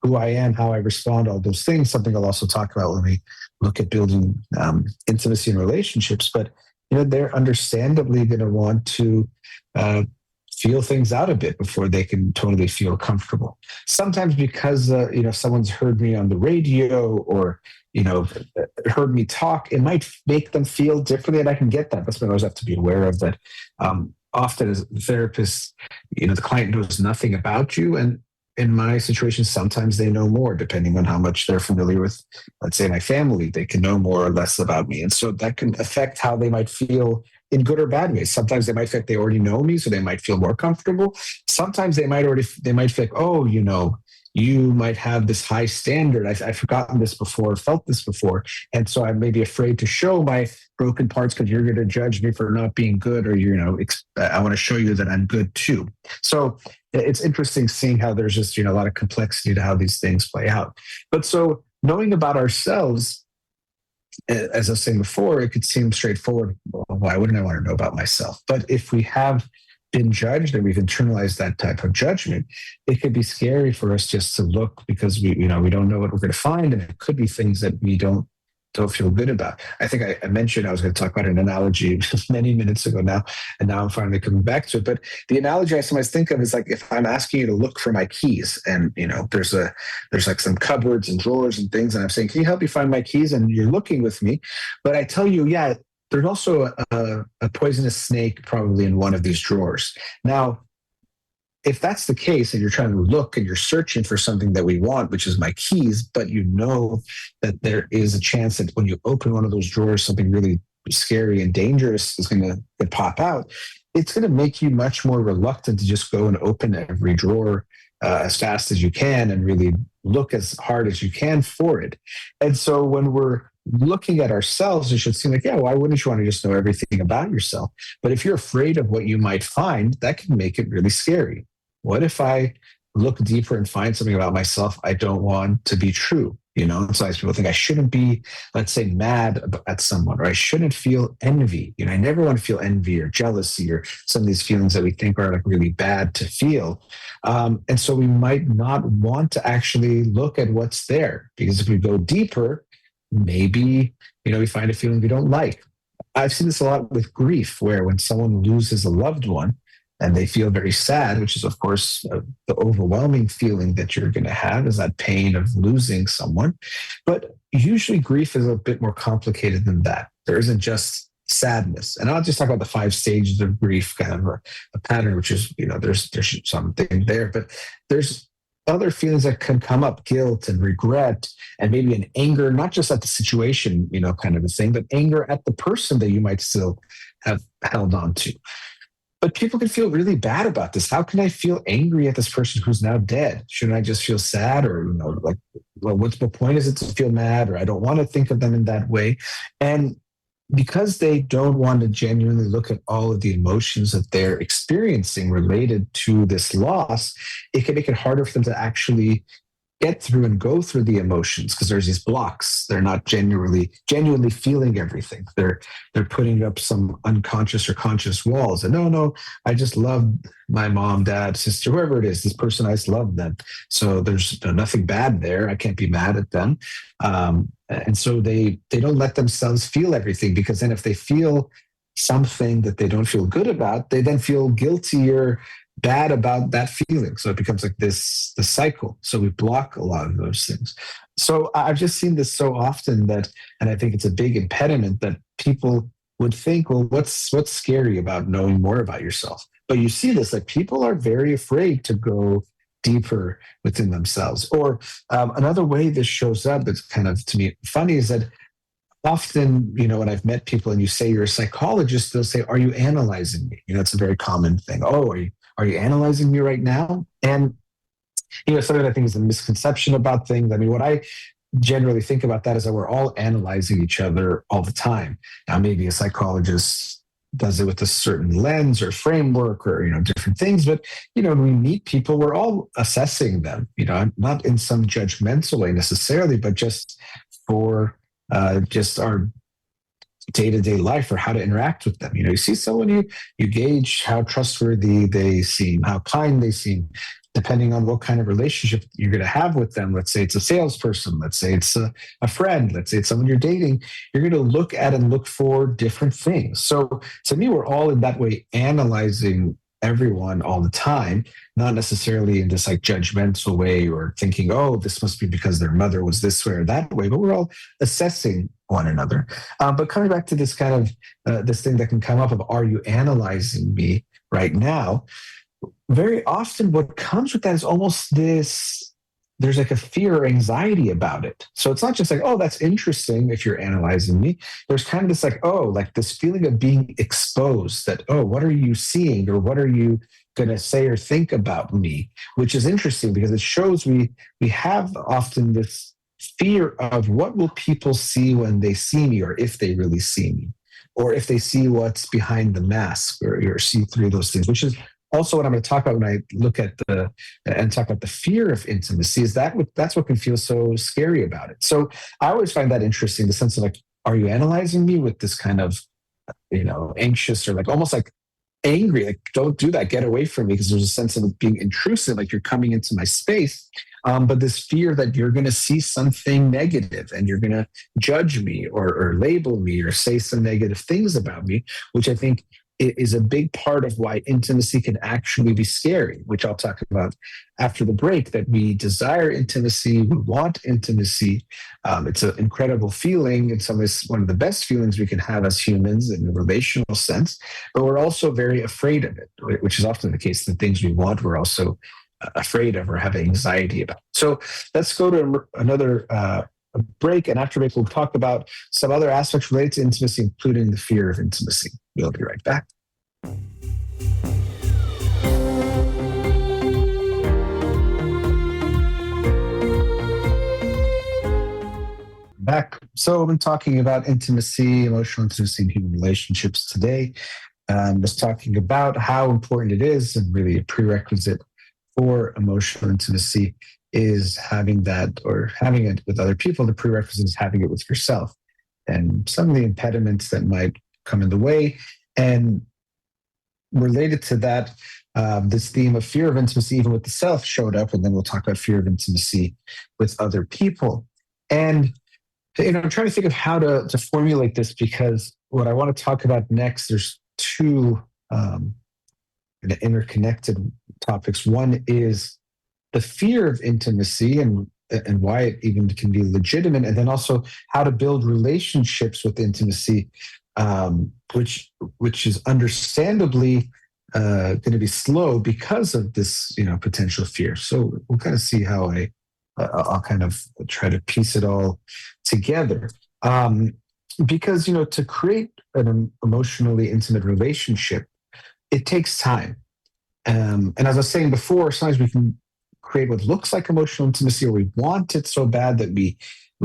who I am, how I respond, all those things. Something I'll also talk about when we look at building intimacy and relationships. But they're understandably going to want to feel things out a bit before they can totally feel comfortable. Sometimes because someone's heard me on the radio or heard me talk, it might make them feel differently, and I can get that. That's what I always have to be aware of, that often as a therapist, the client knows nothing about you, and in my situation, sometimes they know more, depending on how much they're familiar with, let's say, my family. They can know more or less about me, and so that can affect how they might feel in good or bad ways. Sometimes they might feel like they already know me, so they might feel more comfortable. Sometimes they might feel like, oh, you might have this high standard. I've forgotten this before, felt this before. And so I may be afraid to show my broken parts because you're going to judge me for not being good, or, I want to show you that I'm good too. So it's interesting seeing how there's just, a lot of complexity to how these things play out. But so knowing about ourselves, as I was saying before, it could seem straightforward. Well, why wouldn't I want to know about myself? But if we have been judged and we've internalized that type of judgment, it could be scary for us just to look, because we don't know what we're going to find, and it could be things that we don't feel good about. I think I mentioned I was going to talk about an analogy many minutes ago now, and now I'm finally coming back to it. But the analogy I sometimes think of is like if I'm asking you to look for my keys, and there's like some cupboards and drawers and things, and I'm saying, can you help me find my keys? And you're looking with me, but I tell you, yeah, there's also a poisonous snake probably in one of these drawers. Now, if that's the case and you're trying to look and you're searching for something that we want, which is my keys, but that there is a chance that when you open one of those drawers, something really scary and dangerous is going to pop out, it's going to make you much more reluctant to just go and open every drawer as fast as you can and really look as hard as you can for it. And so when we're looking at ourselves, it should seem like, yeah, why wouldn't you want to just know everything about yourself? But if you're afraid of what you might find, that can make it really scary. What if I look deeper and find something about myself I don't want to be true? Sometimes people think I shouldn't be, let's say, mad at someone, or I shouldn't feel envy. I never want to feel envy or jealousy or some of these feelings that we think are like really bad to feel. And so we might not want to actually look at what's there, because if we go deeper, maybe, we find a feeling we don't like. I've seen this a lot with grief, where when someone loses a loved one, and they feel very sad, which is, of course, the overwhelming feeling that you're going to have is that pain of losing someone. But usually grief is a bit more complicated than that. There isn't just sadness. And I'll just talk about the 5 stages of grief, kind of a pattern, which is, there's something there, but there's other feelings that can come up: guilt and regret, and maybe an anger, not just at the situation, kind of a thing, but anger at the person that you might still have held on to. But people can feel really bad about this. How can I feel angry at this person who's now dead? Shouldn't I just feel sad? Or, like, well, what's the point? Is it to feel mad? Or I don't want to think of them in that way. And because they don't want to genuinely look at all of the emotions that they're experiencing related to this loss, it can make it harder for them to actually get through and go through the emotions, because there's these blocks. They're not genuinely feeling everything. They're putting up some unconscious or conscious walls. And no, I just love my mom, dad, sister, whoever it is. This person, I just love them. So there's nothing bad there. I can't be mad at them. And so they don't let themselves feel everything, because then if they feel something that they don't feel good about, they then feel guilty or bad about that feeling. So it becomes like the cycle. So we block a lot of those things. So I've just seen this so often and I think it's a big impediment, that people would think, well, what's scary about knowing more about yourself? But you see this, like, people are very afraid to go deeper within themselves. Or another way this shows up that's kind of, to me, funny, is that often, when I've met people and you say you're a psychologist, they'll say, are you analyzing me? It's a very common thing. Oh, are you analyzing me right now? And, something I think is a misconception about things. I mean, what I generally think about that is that we're all analyzing each other all the time. Now, maybe a psychologist does it with a certain lens or framework or, different things. But, when we meet people, we're all assessing them, not in some judgmental way necessarily, but just for just our day-to-day life, or how to interact with them. You see someone, you gauge how trustworthy they seem, how kind they seem, depending on what kind of relationship you're going to have with them. Let's say it's a salesperson. Let's say it's a friend. Let's say it's someone you're dating. You're going to look at and look for different things. So to me, we're all in that way analyzing everyone all the time, not necessarily in this like judgmental way or thinking, oh, this must be because their mother was this way or that way, but we're all assessing one another. But coming back to this kind of this thing that can come up of, are you analyzing me right now? Very often what comes with that is almost this, there's like a fear or anxiety about it. So it's not just like, oh, that's interesting if you're analyzing me. There's kind of this like, oh, like this feeling of being exposed, that, oh, what are you seeing, or what are you going to say or think about me? Which is interesting, because it shows we have often this fear of, what will people see when they see me, or if they really see me, or if they see what's behind the mask, or see through those things, which is also what I'm going to talk about when I look at talk about the fear of intimacy. Is that's what can feel so scary about it. So I always find that interesting, the sense of like, are you analyzing me with this kind of, anxious, or like almost like angry, like, don't do that, get away from me, because there's a sense of being intrusive, like you're coming into my space. But this fear that you're going to see something negative, and you're going to judge me, or label me, or say some negative things about me, which I think is a big part of why intimacy can actually be scary, which I'll talk about after the break. That we desire intimacy, we want intimacy. It's an incredible feeling. In some ways, one of the best feelings we can have as humans in a relational sense, but we're also very afraid of it, which is often the case. The things we want, we're also afraid of or have anxiety about. So let's go to another break, and after break, we'll talk about some other aspects related to intimacy, including the fear of intimacy. We'll be right back. Back. So I've been talking about intimacy, emotional intimacy, and human relationships today. Just talking about how important it is, and really a prerequisite for emotional intimacy is having that, or having it with other people. The prerequisite is having it with yourself, and some of the impediments that might come in the way. And related to that, this theme of fear of intimacy, even with the self, showed up. And then we'll talk about fear of intimacy with other people. And I'm trying to think of how to formulate this, because what I want to talk about next, there's two interconnected topics. One is the fear of intimacy, and why it even can be legitimate, and then also how to build relationships with intimacy which is understandably going to be slow because of this, potential fear. So we'll kind of see how I'll kind of try to piece it all together. Because to create an emotionally intimate relationship, it takes time. And as I was saying before, sometimes we can create what looks like emotional intimacy, or we want it so bad that we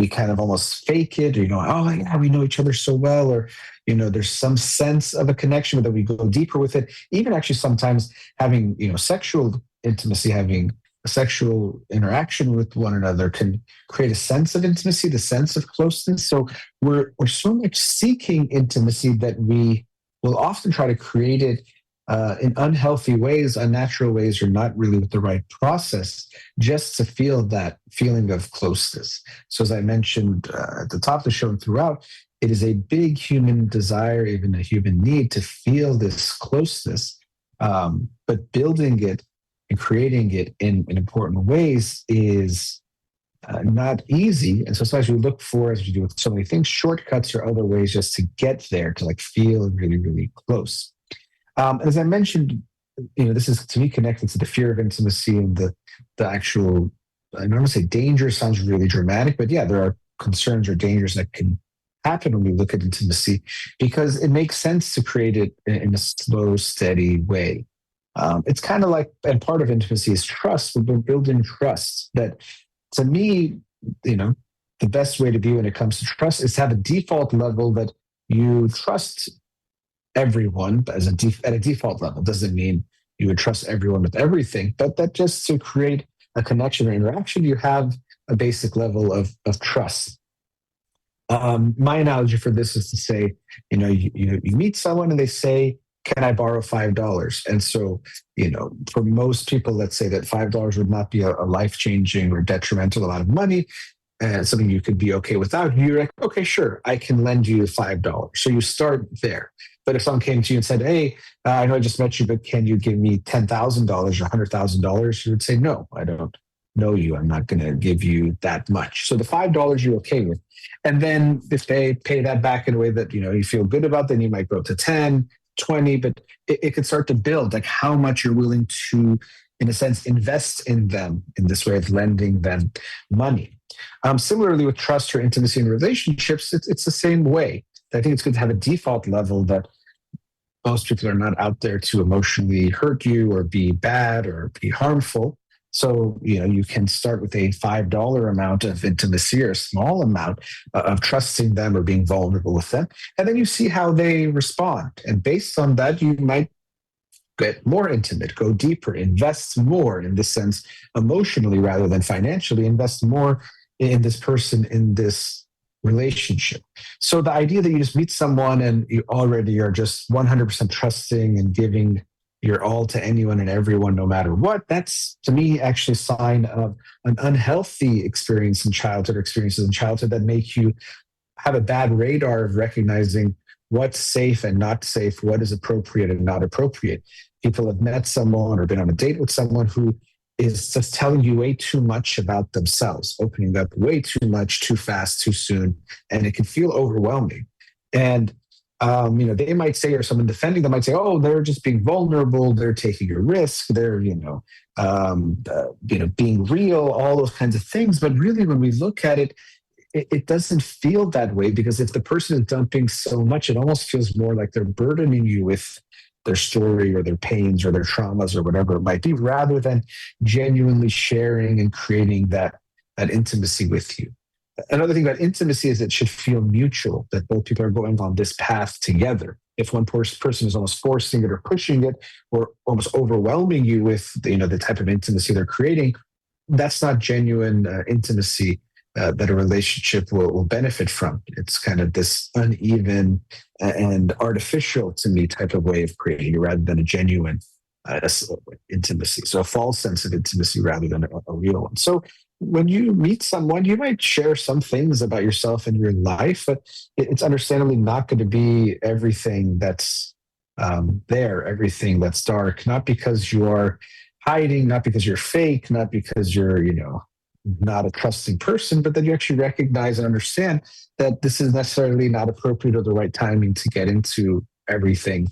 kind of almost fake it, or oh yeah, we know each other so well, or there's some sense of a connection, but then we go deeper with it. Even actually sometimes having sexual intimacy, having a sexual interaction with one another can create a sense of intimacy, the sense of closeness. So we're so much seeking intimacy that we will often try to create it in unhealthy ways, unnatural ways, or not really with the right process, just to feel that feeling of closeness. So as I mentioned at the top of the show and throughout, it is a big human desire, even a human need, to feel this closeness. But building it and creating it in important ways is not easy. And so sometimes we look for, as we do with so many things, shortcuts or other ways just to get there, to like feel really, really close. As I mentioned, this is to me connected to the fear of intimacy and the actual, I don't want to say danger sounds really dramatic, but yeah, there are concerns or dangers that can happen when we look at intimacy, because it makes sense to create it in a slow, steady way. It's kind of like, and part of intimacy is trust. We're building trust. That, to me, the best way to be when it comes to trust is to have a default level that you trust everyone at a default level. Doesn't mean you would trust everyone with everything, but that just to create a connection or interaction, you have a basic level of trust. My analogy for this is to say, you meet someone and they say, "Can I borrow $5?" And so, for most people, let's say that $5 would not be a life-changing or detrimental amount of money, and something you could be okay without. You're like, okay, sure, I can lend you $5. So you start there. But if someone came to you and said, "Hey, I know I just met you, but can you give me $10,000 or $100,000?" You would say, "No, I don't know you. I'm not going to give you that much." So the $5 you're okay with. And then if they pay that back in a way that, you feel good about, then you might go to 10, 20, but it could start to build like how much you're willing to, in a sense, invest in them in this way of lending them money. Similarly with trust or intimacy in relationships, it's the same way. I think it's good to have a default level that most people are not out there to emotionally hurt you or be bad or be harmful. So, you can start with a $5 amount of intimacy or a small amount of trusting them or being vulnerable with them. And then you see how they respond. And based on that, you might get more intimate, go deeper, invest more in this sense, emotionally rather than financially, invest more in this person, in this relationship. So the idea that you just meet someone and you already are just 100% trusting and giving your all to anyone and everyone, no matter what, that's to me actually a sign of an unhealthy experience in childhood or experiences in childhood that make you have a bad radar of recognizing what's safe and not safe, what is appropriate and not appropriate. People have met someone or been on a date with someone who is just telling you way too much about themselves, opening up way too much, too fast, too soon, and it can feel overwhelming. And they might say, or someone defending them might say, "Oh, they're just being vulnerable. They're taking a risk. They're, being real." All those kinds of things. But really, when we look at it, it doesn't feel that way, because if the person is dumping so much, it almost feels more like they're burdening you with their story or their pains or their traumas or whatever it might be, rather than genuinely sharing and creating that intimacy with you. Another thing about intimacy is it should feel mutual, that both people are going on this path together. If one person is almost forcing it or pushing it or almost overwhelming you with the type of intimacy they're creating, that's not genuine intimacy that a relationship will benefit from. It's kind of this uneven and artificial, to me, type of way of creating rather than a genuine intimacy. So a false sense of intimacy rather than a real one. So when you meet someone, you might share some things about yourself and your life, but it's understandably not going to be everything that's there, everything that's dark, not because you are hiding, not because you're fake, not because you're, not a trusting person, but that you actually recognize and understand that this is necessarily not appropriate or the right timing to get into everything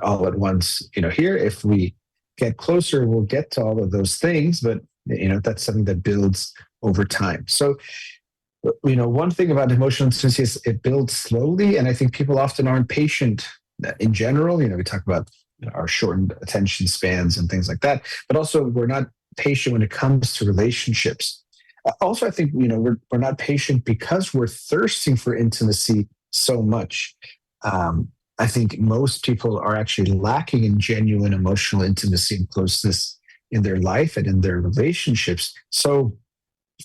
all at once. Here, if we get closer, we'll get to all of those things, but that's something that builds over time. So, one thing about emotional intimacy is it builds slowly, and I think people often aren't patient in general. We talk about our shortened attention spans and things like that, but also we're not patient when it comes to relationships. Also, I think we're not patient because we're thirsting for intimacy so much. I think most people are actually lacking in genuine emotional intimacy and closeness in their life and in their relationships. So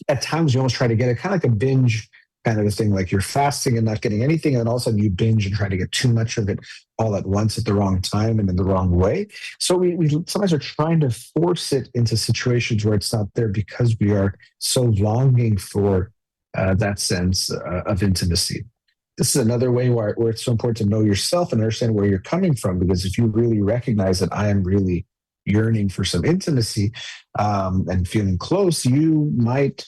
at times you almost try to get it kind of like a binge kind of a thing, like you're fasting and not getting anything, and then all of a sudden you binge and try to get too much of it all at once at the wrong time and in the wrong way. So we sometimes are trying to force it into situations where it's not there because we are so longing for that sense of intimacy. This is another way where it's so important to know yourself and understand where you're coming from, because if you really recognize that I am really yearning for some intimacy and feeling close, you might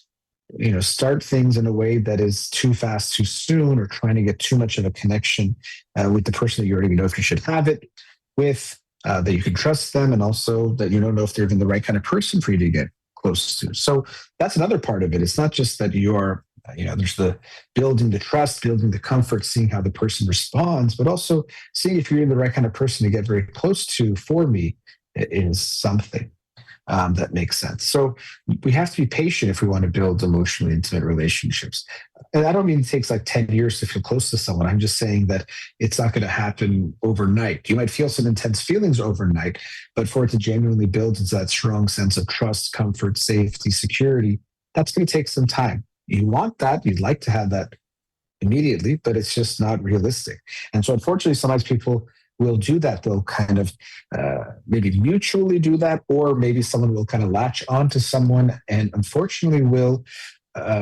start things in a way that is too fast, too soon, or trying to get too much of a connection with the person that you already know if you should have it with, that you can trust them, and also that you don't know if they're even the right kind of person for you to get close to. So that's another part of it. It's not just that you are, there's the building the trust, building the comfort, seeing how the person responds, but also seeing if you're the right kind of person to get very close to. For me, is something that makes sense. So we have to be patient if we want to build emotionally intimate relationships. And I don't mean it takes like 10 years to feel close to someone. I'm just saying that it's not going to happen overnight. You might feel some intense feelings overnight, but for it to genuinely build into that strong sense of trust, comfort, safety, security, that's going to take some time. You want that. You'd like to have that immediately, but it's just not realistic. And so unfortunately, sometimes people will do that. They'll kind of maybe mutually do that, or maybe someone will kind of latch onto someone and unfortunately will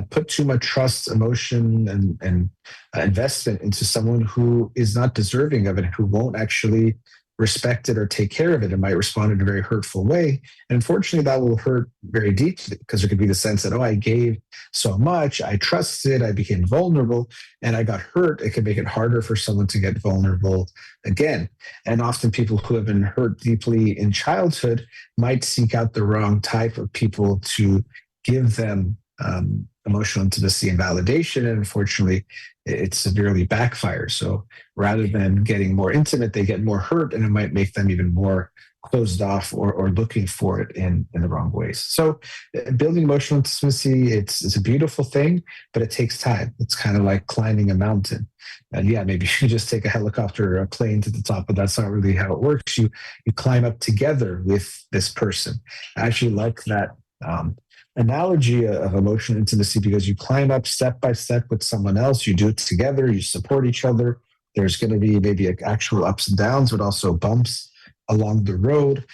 put too much trust, emotion, and investment into someone who is not deserving of it, who won't actually respect it or take care of it, and might respond in a very hurtful way. And unfortunately, that will hurt very deeply, because there could be the sense that, oh, I gave so much, I trusted, I became vulnerable, and I got hurt. It can make it harder for someone to get vulnerable again. And often people who have been hurt deeply in childhood might seek out the wrong type of people to give them emotional intimacy and validation. And unfortunately, it severely backfires. So rather than getting more intimate, they get more hurt, and it might make them even more closed off or looking for it in the wrong ways. So building emotional intimacy, it's a beautiful thing, but it takes time. It's kind of like climbing a mountain. And yeah, maybe you just take a helicopter or a plane to the top, but that's not really how it works. You climb up together with this person. I actually like that analogy of emotional intimacy, because you climb up step by step with someone else. You do it together. You support each other. There's going to be maybe actual ups and downs, but also bumps along the road.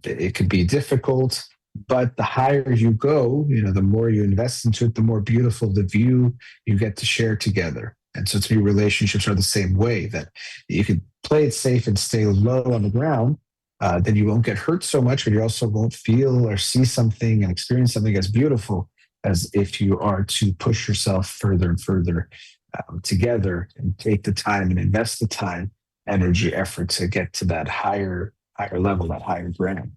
It could be difficult, but the higher you go, the more you invest into it, the more beautiful the view you get to share together. And so to me, relationships are the same way, that you can play it safe and stay low on the ground. Then you won't get hurt so much, but you also won't feel or see something and experience something as beautiful as if you are to push yourself further and further together and take the time and invest the time, energy, effort to get to that higher level, that higher ground.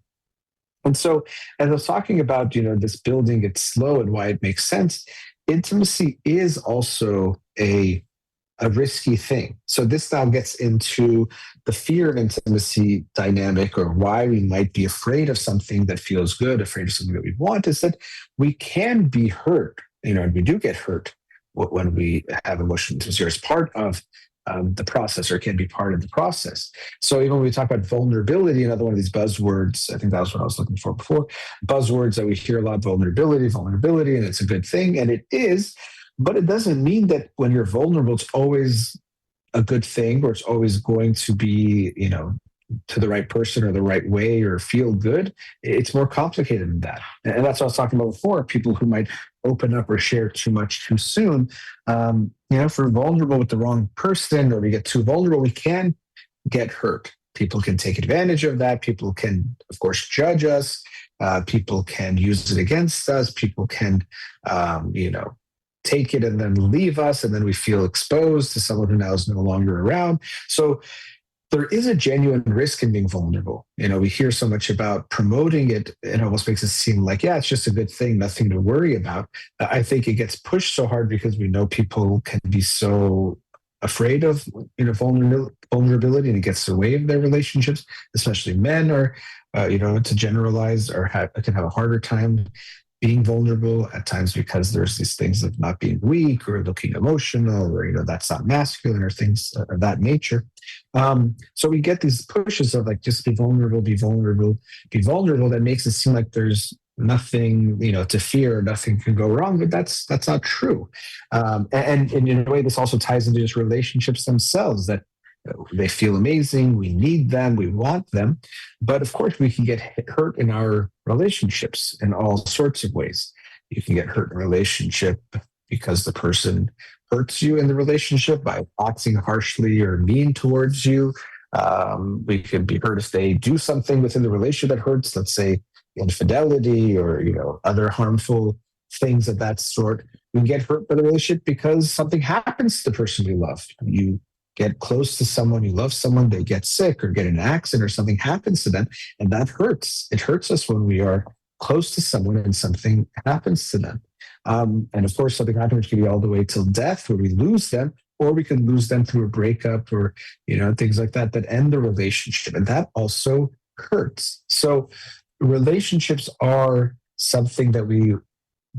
And so, as I was talking about, this building it's slow and why it makes sense, intimacy is also a risky thing. So this now gets into the fear of intimacy dynamic, or why we might be afraid of something that feels good, afraid of something that we want, is that we can be hurt, and we do get hurt when we have emotional intimacy, or as part of the process, or can be part of the process. So even when we talk about vulnerability, another one of these buzzwords, I think that was what I was looking for before, buzzwords that we hear a lot, vulnerability, and it's a good thing, and it is, but it doesn't mean that when you're vulnerable, it's always a good thing, or it's always going to be, to the right person or the right way or feel good. It's more complicated than that. And that's what I was talking about before, people who might open up or share too much too soon. If we're vulnerable with the wrong person, or we get too vulnerable, we can get hurt. People can take advantage of that. People can, of course, judge us. People can use it against us. People can, take it and then leave us, and then we feel exposed to someone who now is no longer around. So there is a genuine risk in being vulnerable. We hear so much about promoting it. It almost makes it seem like, yeah, it's just a good thing, nothing to worry about. I think it gets pushed so hard because we know people can be so afraid of vulnerability, and it gets in the way of their relationships. Especially men are, to generalize, or can have a harder time being vulnerable at times because there's these things of not being weak or looking emotional, or that's not masculine, or things of that nature. So we get these pushes of like, just be vulnerable, be vulnerable, be vulnerable. That makes it seem like there's nothing, to fear, nothing can go wrong, but that's not true. And in a way, this also ties into just relationships themselves, that they feel amazing, we need them, we want them, but of course we can get hurt in our relationships in all sorts of ways. You can get hurt in a relationship because the person hurts you in the relationship by acting harshly or mean towards you. We can be hurt if they do something within the relationship that hurts, let's say infidelity, or other harmful things of that sort. We get hurt by the relationship because something happens to the person we love. You get close to someone, you love someone, they get sick or get in an accident, or something happens to them, and that hurts. It hurts us when we are close to someone and something happens to them. And of course, something happens can be all the way till death, where we lose them, or we can lose them through a breakup, or things like that end the relationship, and that also hurts. So relationships are something that we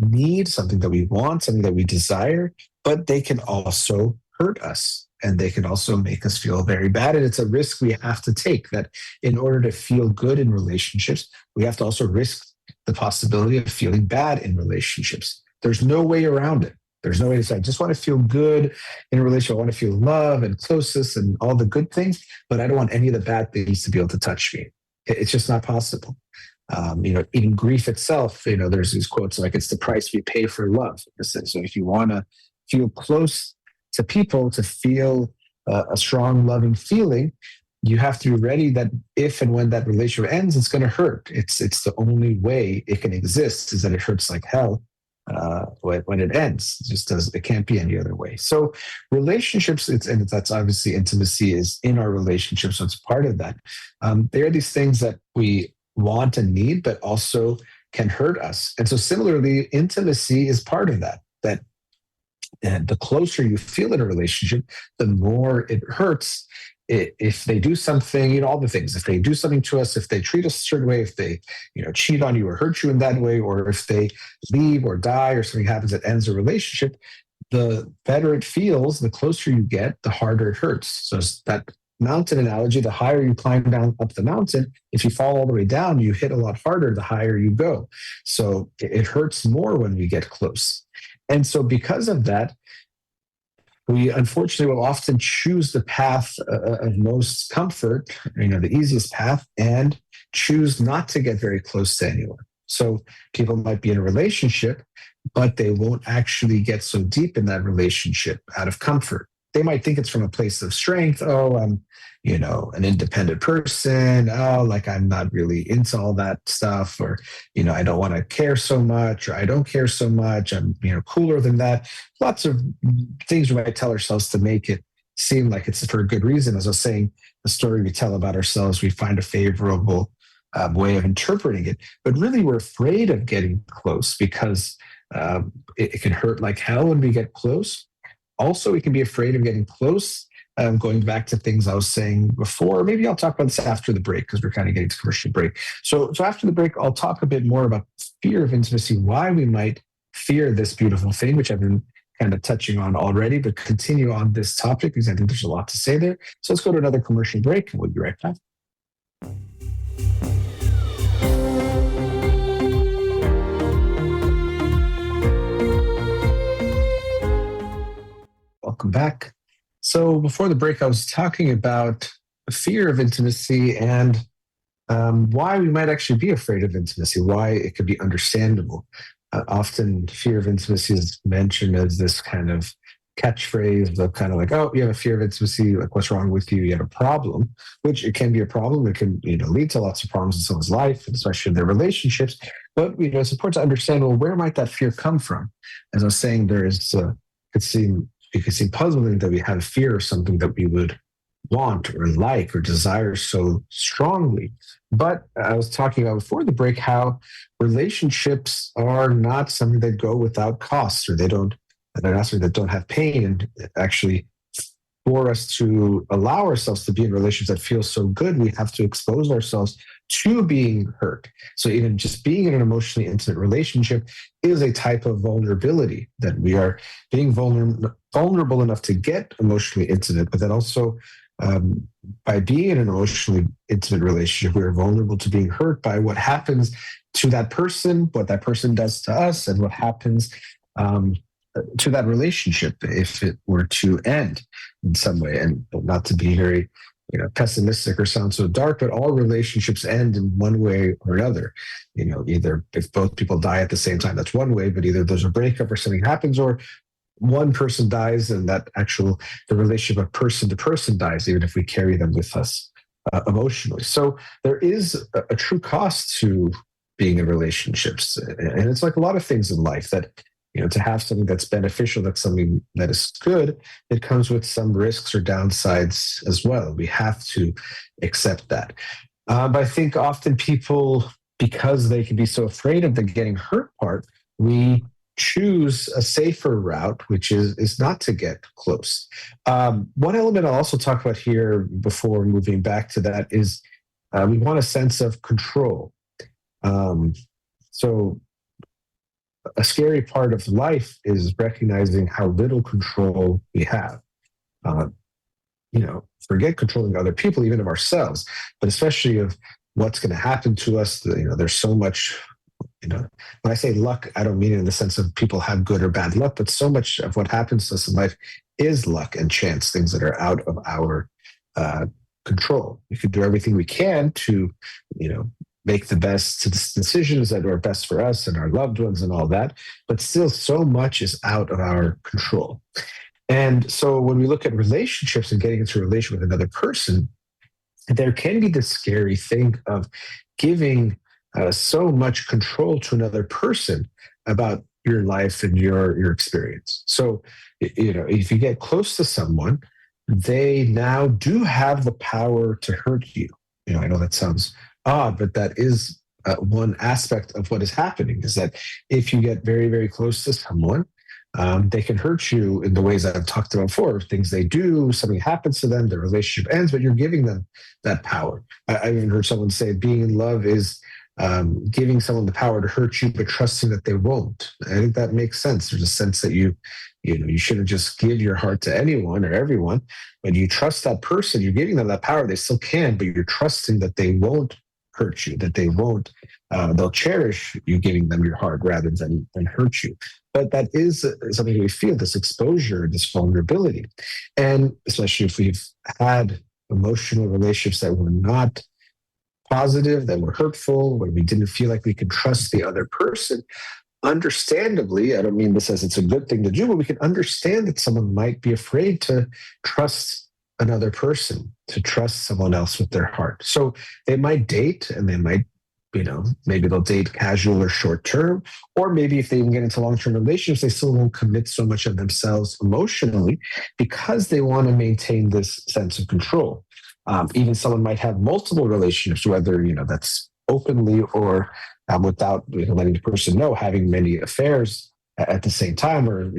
need, something that we want, something that we desire, but they can also hurt us. And they can also make us feel very bad. And it's a risk we have to take, that in order to feel good in relationships, we have to also risk the possibility of feeling bad in relationships. There's no way around it. There's no way to say, I just want to feel good in a relationship. I want to feel love and closeness and all the good things, but I don't want any of the bad things to be able to touch me. It's just not possible. Even grief itself, there's these quotes like, it's the price we pay for love. So if you want to feel close to people, to feel a strong, loving feeling, you have to be ready that if and when that relationship ends, it's going to hurt. It's the only way it can exist, is that it hurts like hell when it ends. It can't be any other way. So relationships, and that's obviously intimacy is in our relationship, so it's part of that. There are these things that we want and need, but also can hurt us. And so similarly, intimacy is part of that. And the closer you feel in a relationship, the more it hurts. If they do something, all the things, if they do something to us, if they treat us a certain way, if they, cheat on you or hurt you in that way, or if they leave or die or something happens that ends a relationship, the better it feels, the closer you get, the harder it hurts. So it's that mountain analogy, the higher you climb down up the mountain, if you fall all the way down, you hit a lot harder the higher you go. So it hurts more when we get close. And so because of that, we unfortunately will often choose the path of most comfort, the easiest path, and choose not to get very close to anyone. So people might be in a relationship, but they won't actually get so deep in that relationship out of comfort. They might think it's from a place of strength. Oh, I'm, an independent person. Oh, like I'm not really into all that stuff, or, I don't want to care so much, or I don't care so much. I'm, cooler than that. Lots of things we might tell ourselves to make it seem like it's for a good reason. As I was saying, the story we tell about ourselves, we find a favorable way of interpreting it. But really, we're afraid of getting close because it can hurt like hell when we get close. Also, we can be afraid of getting close. Going back to things I was saying before, maybe I'll talk about this after the break because we're kind of getting to commercial break. So after the break, I'll talk a bit more about fear of intimacy, why we might fear this beautiful thing, which I've been kind of touching on already, but continue on this topic because I think there's a lot to say there. So let's go to another commercial break and we'll be right back. Welcome back. So before the break, I was talking about the fear of intimacy and why we might actually be afraid of intimacy, why it could be understandable. Often fear of intimacy is mentioned as this kind of catchphrase of kind of like, oh, you have a fear of intimacy, like what's wrong with you? You have a problem, which it can be a problem. It can, lead to lots of problems in someone's life, especially in their relationships. But, it's important to understand, well, where might that fear come from? As I was saying, it could seem puzzling that we have fear of something that we would want or like or desire so strongly. But I was talking about before the break how relationships are not something that go without costs, or they're not something that don't have pain. And actually, for us to allow ourselves to be in relationships that feel so good, we have to expose ourselves to being hurt. So even just being in an emotionally intimate relationship is a type of vulnerability, that we are being vulnerable enough to get emotionally intimate, but then also by being in an emotionally intimate relationship, we are vulnerable to being hurt by what happens to that person, what that person does to us, and what happens to that relationship if it were to end in some way. And not to be very pessimistic or sound so dark, but all relationships end in one way or another. Either if both people die at the same time, that's one way, but either there's a breakup or something happens, or one person dies and the relationship of person to person dies, even if we carry them with us emotionally. So there is a true cost to being in relationships. And it's like a lot of things in life that, to have something that's beneficial, that's something that is good, it comes with some risks or downsides as well. We have to accept that. But I think often people, because they can be so afraid of the getting hurt part, we choose a safer route, which is not to get close. One element I'll also talk about here before moving back to that is we want a sense of control. So a scary part of life is recognizing how little control we have. Forget controlling other people, even of ourselves, but especially of what's going to happen to us. There's so much, when I say luck, I don't mean it in the sense of people have good or bad luck, but so much of what happens to us in life is luck and chance, things that are out of our control. We could do everything we can to, make the best decisions that are best for us and our loved ones and all that. But still, so much is out of our control. And so when we look at relationships and getting into a relationship with another person, there can be this scary thing of giving so much control to another person about your life and your experience. So, if you get close to someone, they now do have the power to hurt you. I know that sounds odd, but that is one aspect of what is happening, is that if you get very, very close to someone, they can hurt you in the ways that I've talked about before. Things they do, something happens to them, the relationship ends, but you're giving them that power. I even heard someone say being in love is giving someone the power to hurt you, but trusting that they won't. I think that makes sense. There's a sense that you shouldn't just give your heart to anyone or everyone, but you trust that person. You're giving them that power. They still can, but you're trusting that they won't hurt you, that they won't, they'll cherish you giving them your heart rather than hurt you. But that is something we feel, this exposure, this vulnerability. And especially if we've had emotional relationships that were not positive, that were hurtful, where we didn't feel like we could trust the other person, understandably, I don't mean this as it's a good thing to do, but we can understand that someone might be afraid to trust another person, to trust someone else with their heart. So they might date, and they might, maybe they'll date casual or short term, or maybe if they even get into long-term relationships, they still won't commit so much of themselves emotionally because they want to maintain this sense of control. Even someone might have multiple relationships, whether, that's openly or without letting the person know, having many affairs at the same time, or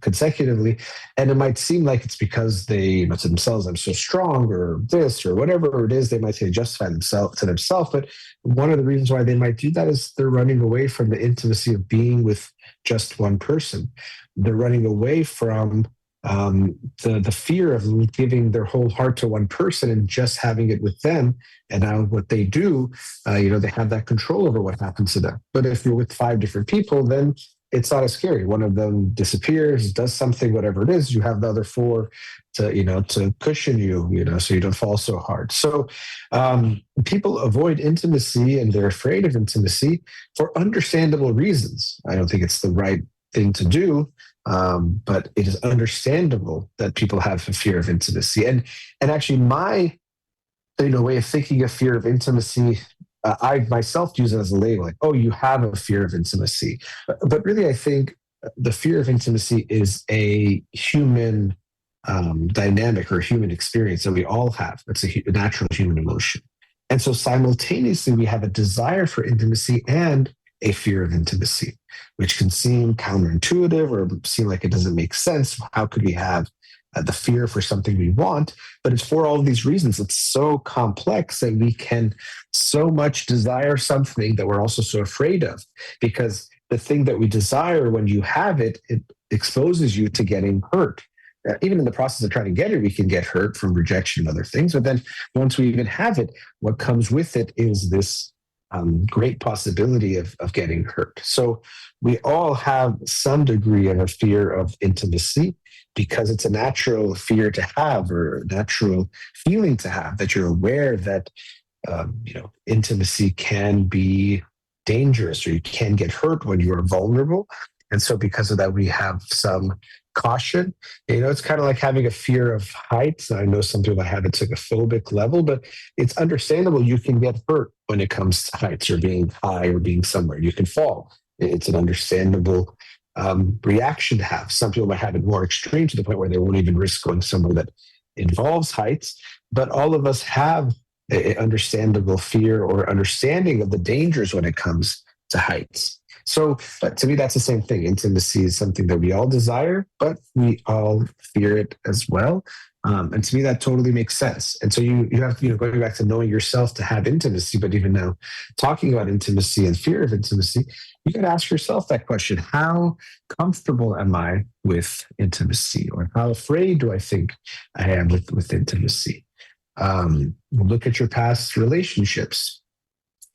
consecutively, and it might seem like it's because they, to themselves, I'm so strong, or this, or whatever it is, they might say justify themselves to themselves. But one of the reasons why they might do that is they're running away from the intimacy of being with just one person. They're running away from the fear of giving their whole heart to one person and just having it with them. And now what they do, they have that control over what happens to them. But if you're with 5 different people, then it's not as scary. One of them disappears, does something, whatever it is, you have the other 4 to cushion you, so you don't fall so hard. So people avoid intimacy, and they're afraid of intimacy for understandable reasons. I don't think it's the right thing to do, but it is understandable that people have a fear of intimacy. And actually, my way of thinking of fear of intimacy, I myself use it as a label, like, oh, you have a fear of intimacy. But really, I think the fear of intimacy is a human dynamic or human experience that we all have. It's a natural human emotion. And so simultaneously, we have a desire for intimacy and a fear of intimacy, which can seem counterintuitive or seem like it doesn't make sense. How could we have the fear for something we want? But it's for all of these reasons. It's so complex that we can so much desire something that we're also so afraid of, because the thing that we desire, when you have it, it exposes you to getting hurt. Even in the process of trying to get it, we can get hurt from rejection and other things. But then once we even have it, what comes with it is this great possibility of getting hurt. So we all have some degree of a fear of intimacy, because it's a natural fear to have, or a natural feeling to have, that you're aware that intimacy can be dangerous, or you can get hurt when you are vulnerable. And so because of that, we have some caution. It's kind of like having a fear of heights. I know some people have it to a phobic level, but it's understandable. You can get hurt when it comes to heights, or being high, or being somewhere. You can fall. It's an understandable reaction to have. Some people might have it more extreme, to the point where they won't even risk going somewhere that involves heights. But all of us have an understandable fear or understanding of the dangers when it comes to heights. So, but to me, that's the same thing. Intimacy is something that we all desire, but we all fear it as well. And to me, that totally makes sense. And so you have, going back to knowing yourself to have intimacy, but even now talking about intimacy and fear of intimacy, you got to ask yourself that question: how comfortable am I with intimacy? Or how afraid do I think I am with intimacy? Look at your past relationships.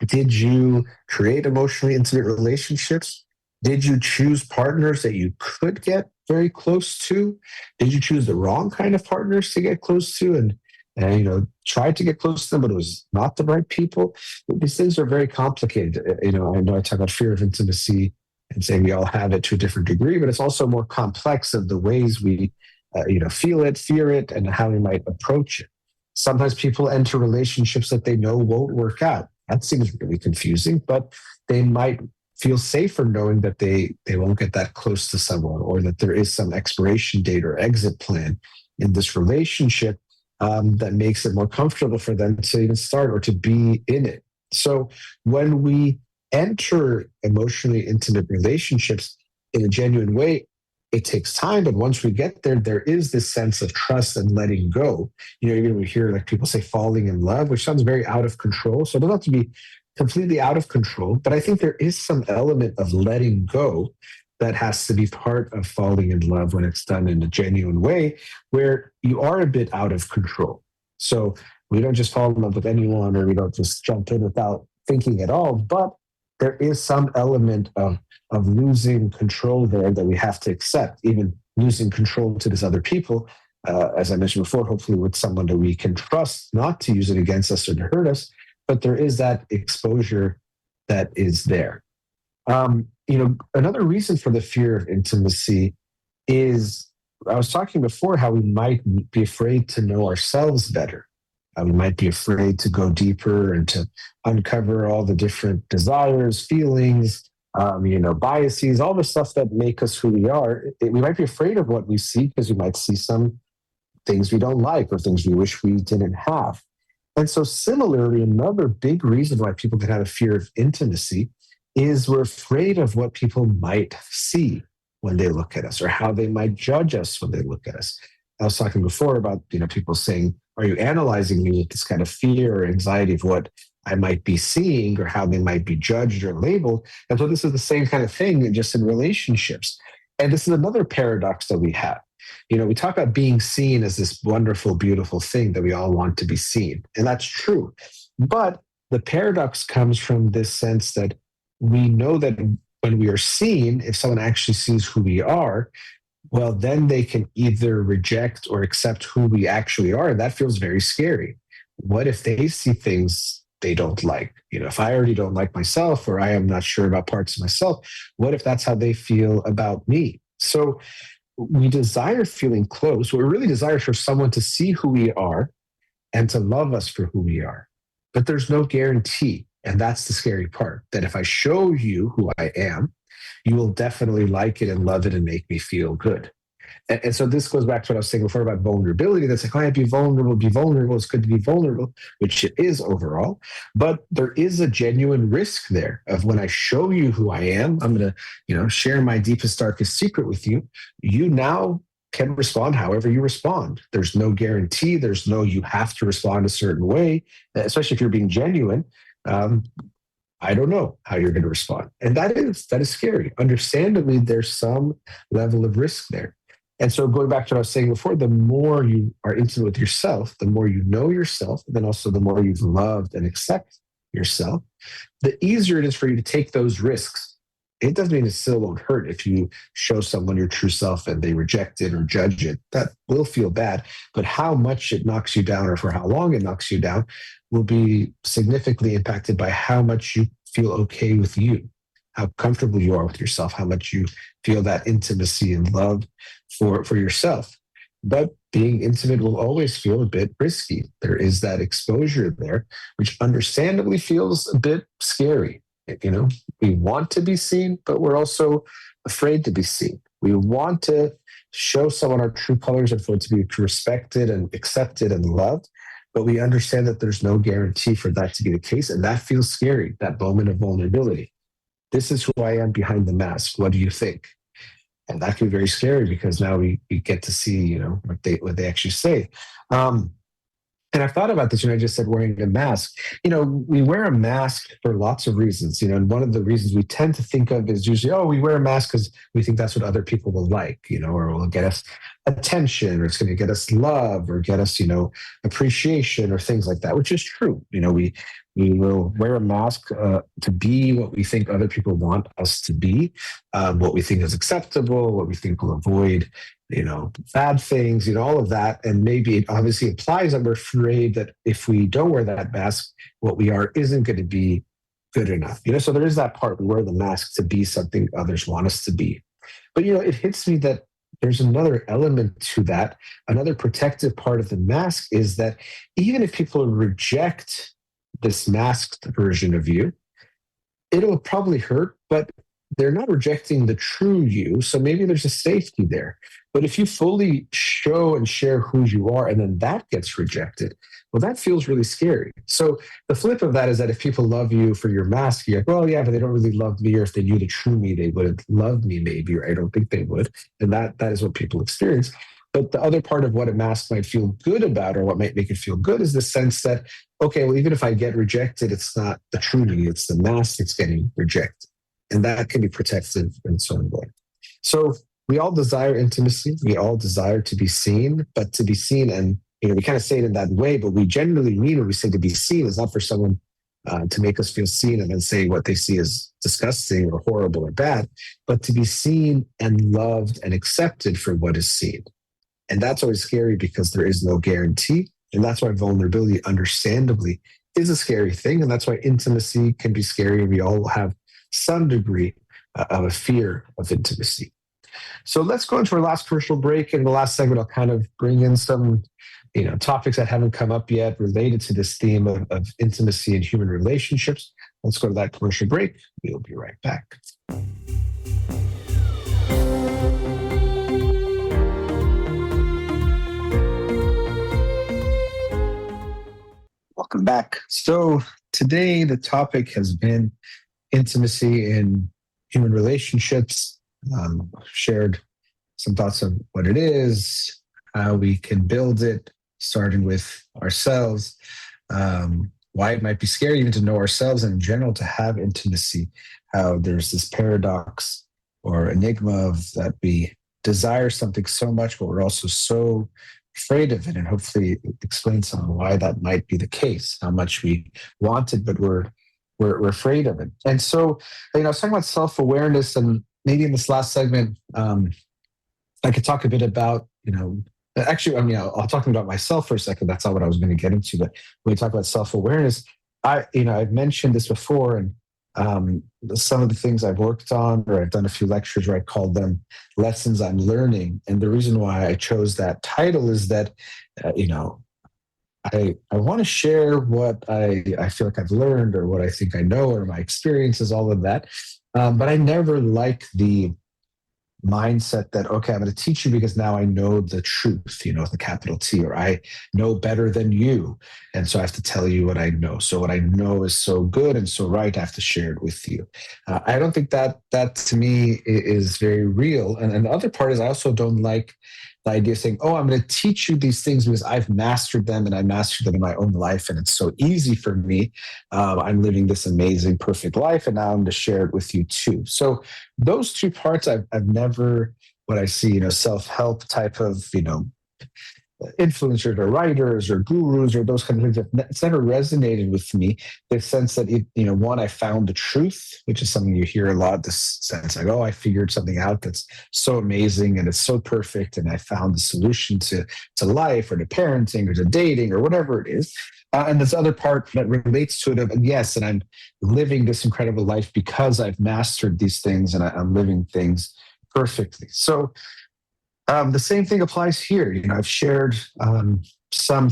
Did you create emotionally intimate relationships? Did you choose partners that you could get very close to? Did you choose the wrong kind of partners to get close to, and tried to get close to them, but it was not the right people? These things are very complicated. I know I talk about fear of intimacy and saying we all have it to a different degree, but it's also more complex of the ways we, feel it, fear it, and how we might approach it. Sometimes people enter relationships that they know won't work out. That seems really confusing, but they might feel safer knowing that they won't get that close to someone, or that there is some expiration date or exit plan in this relationship that makes it more comfortable for them to even start or to be in it. So when we enter emotionally intimate relationships in a genuine way, it takes time, but once we get there, there is this sense of trust and letting go. Even we hear like people say falling in love, which sounds very out of control. So it doesn't have to be completely out of control, but I think there is some element of letting go that has to be part of falling in love when it's done in a genuine way, where you are a bit out of control. So we don't just fall in love with anyone, or we don't just jump in without thinking at all, but there is some element of losing control there that we have to accept, even losing control to these other people, as I mentioned before, hopefully with someone that we can trust not to use it against us or to hurt us. But there is that exposure that is there. Another reason for the fear of intimacy is, I was talking before, how we might be afraid to know ourselves better. We might be afraid to go deeper and to uncover all the different desires, feelings, biases, all the stuff that make us who we are. We might be afraid of what we see, because we might see some things we don't like, or things we wish we didn't have. And so similarly, another big reason why people can have a fear of intimacy is we're afraid of what people might see when they look at us, or how they might judge us when they look at us. I was talking before about, people saying, are you analyzing me with this kind of fear or anxiety of what I might be seeing, or how they might be judged or labeled? And so this is the same kind of thing, just in relationships. And this is another paradox that we have. We talk about being seen as this wonderful, beautiful thing that we all want to be seen. And that's true. But the paradox comes from this sense that we know that when we are seen, if someone actually sees who we are, well, then they can either reject or accept who we actually are. And that feels very scary. What if they see things they don't like. If I already don't like myself, or I am not sure about parts of myself, what if that's how they feel about me? So we desire feeling close. What we really desire is for someone to see who we are and to love us for who we are. But there's no guarantee. And that's the scary part, that if I show you who I am, you will definitely like it and love it and make me feel good. And so this goes back to what I was saying before about vulnerability. That's like, oh, be vulnerable, be vulnerable. It's good to be vulnerable, which it is overall. But there is a genuine risk there of when I show you who I am, I'm going to, share my deepest, darkest secret with you. You now can respond however you respond. There's no guarantee. There's no, you have to respond a certain way, especially if you're being genuine. I don't know how you're going to respond. And that is scary. Understandably, there's some level of risk there. And so going back to what I was saying before, the more you are intimate with yourself, the more you know yourself, and then also the more you've loved and accept yourself, the easier it is for you to take those risks. It doesn't mean it still won't hurt if you show someone your true self and they reject it or judge it. That will feel bad. But how much it knocks you down or for how long it knocks you down will be significantly impacted by how much you feel okay with you, how comfortable you are with yourself, how much you feel that intimacy and love for yourself. But being intimate will always feel a bit risky. There is that exposure there, which understandably feels a bit scary. We want to be seen, but we're also afraid to be seen. We want to show someone our true colors and for it to be respected and accepted and loved. But we understand that there's no guarantee for that to be the case. And that feels scary, that moment of vulnerability. This is who I am behind the mask. What do you think? And that can be very scary because now we get to see, what they actually say. And I've thought about this, I just said wearing a mask. We wear a mask for lots of reasons, and one of the reasons we tend to think of is usually, oh, we wear a mask because we think that's what other people will like, or will get us attention, or it's going to get us love, or get us, appreciation, or things like that, which is true. We will wear a mask to be what we think other people want us to be, what we think is acceptable, what we think will avoid bad things, all of that. And maybe it obviously implies that we're afraid that if we don't wear that mask, what we are isn't going to be good enough. So there is that part. We wear the mask to be something others want us to be. But, it hits me that there's another element to that. Another protective part of the mask is that even if people reject this masked version of you, it'll probably hurt, but they're not rejecting the true you. So maybe there's a safety there. But if you fully show and share who you are and then that gets rejected, well, that feels really scary. So the flip of that is that if people love you for your mask, you're like, well, yeah, but they don't really love me. Or if they knew the true me, they wouldn't love me maybe, or I don't think they would. And that is what people experience. But the other part of what a mask might feel good about, or what might make it feel good, is the sense that, okay, well, even if I get rejected, it's not the true me, it's the mask that's getting rejected. And that can be protective in some way. So we all desire intimacy. We all desire to be seen, but to be seen, and we kind of say it in that way, but we generally mean when we say to be seen is not for someone to make us feel seen and then say what they see is disgusting or horrible or bad, but to be seen and loved and accepted for what is seen. And that's always scary because there is no guarantee. And that's why vulnerability, understandably, is a scary thing. And that's why intimacy can be scary. We all have some degree of a fear of intimacy. So let's go into our last commercial break. In the last segment, I'll kind of bring in some topics that haven't come up yet related to this theme of intimacy and human relationships. Let's go to that commercial break. We'll be right back. Welcome back. So today the topic has been intimacy in human relationships. Shared some thoughts on what it is, how we can build it, starting with ourselves, why it might be scary even to know ourselves and in general to have intimacy, how there's this paradox or enigma of that we desire something so much, but we're also so afraid of it, and hopefully explain some of why that might be the case, how much we want it, but we're afraid of it. And so, I was talking about self-awareness, and maybe in this last segment, I could talk a bit about, actually, I'll talk about myself for a second. That's not what I was going to get into. But when we talk about self-awareness, I've mentioned this before, and some of the things I've worked on, or I've done a few lectures where I called them lessons I'm learning. And the reason why I chose that title is that, uh, you know, I want to share what I feel like I've learned or what I think I know or my experiences, all of that. But I never like the mindset that, okay, I'm going to teach you because now I know the truth, with a capital T, or I know better than you. And so I have to tell you what I know. So what I know is so good and so right, I have to share it with you. I don't think that to me is very real. And the other part is I also don't like the idea of saying, oh, I'm going to teach you these things because I've mastered them and I mastered them in my own life. And it's so easy for me. I'm living this amazing, perfect life. And now I'm going to share it with you too. So those two parts I've never, what I see, self-help type of, influencers or writers or gurus or those kind of things. It's never resonated with me. The sense that one, I found the truth, which is something you hear a lot. This sense like, oh, I figured something out that's so amazing and it's so perfect, and I found the solution to life or to parenting or to dating or whatever it is. And this other part that relates to it of, yes, and I'm living this incredible life because I've mastered these things and I'm living things perfectly. So the same thing applies here. I've shared some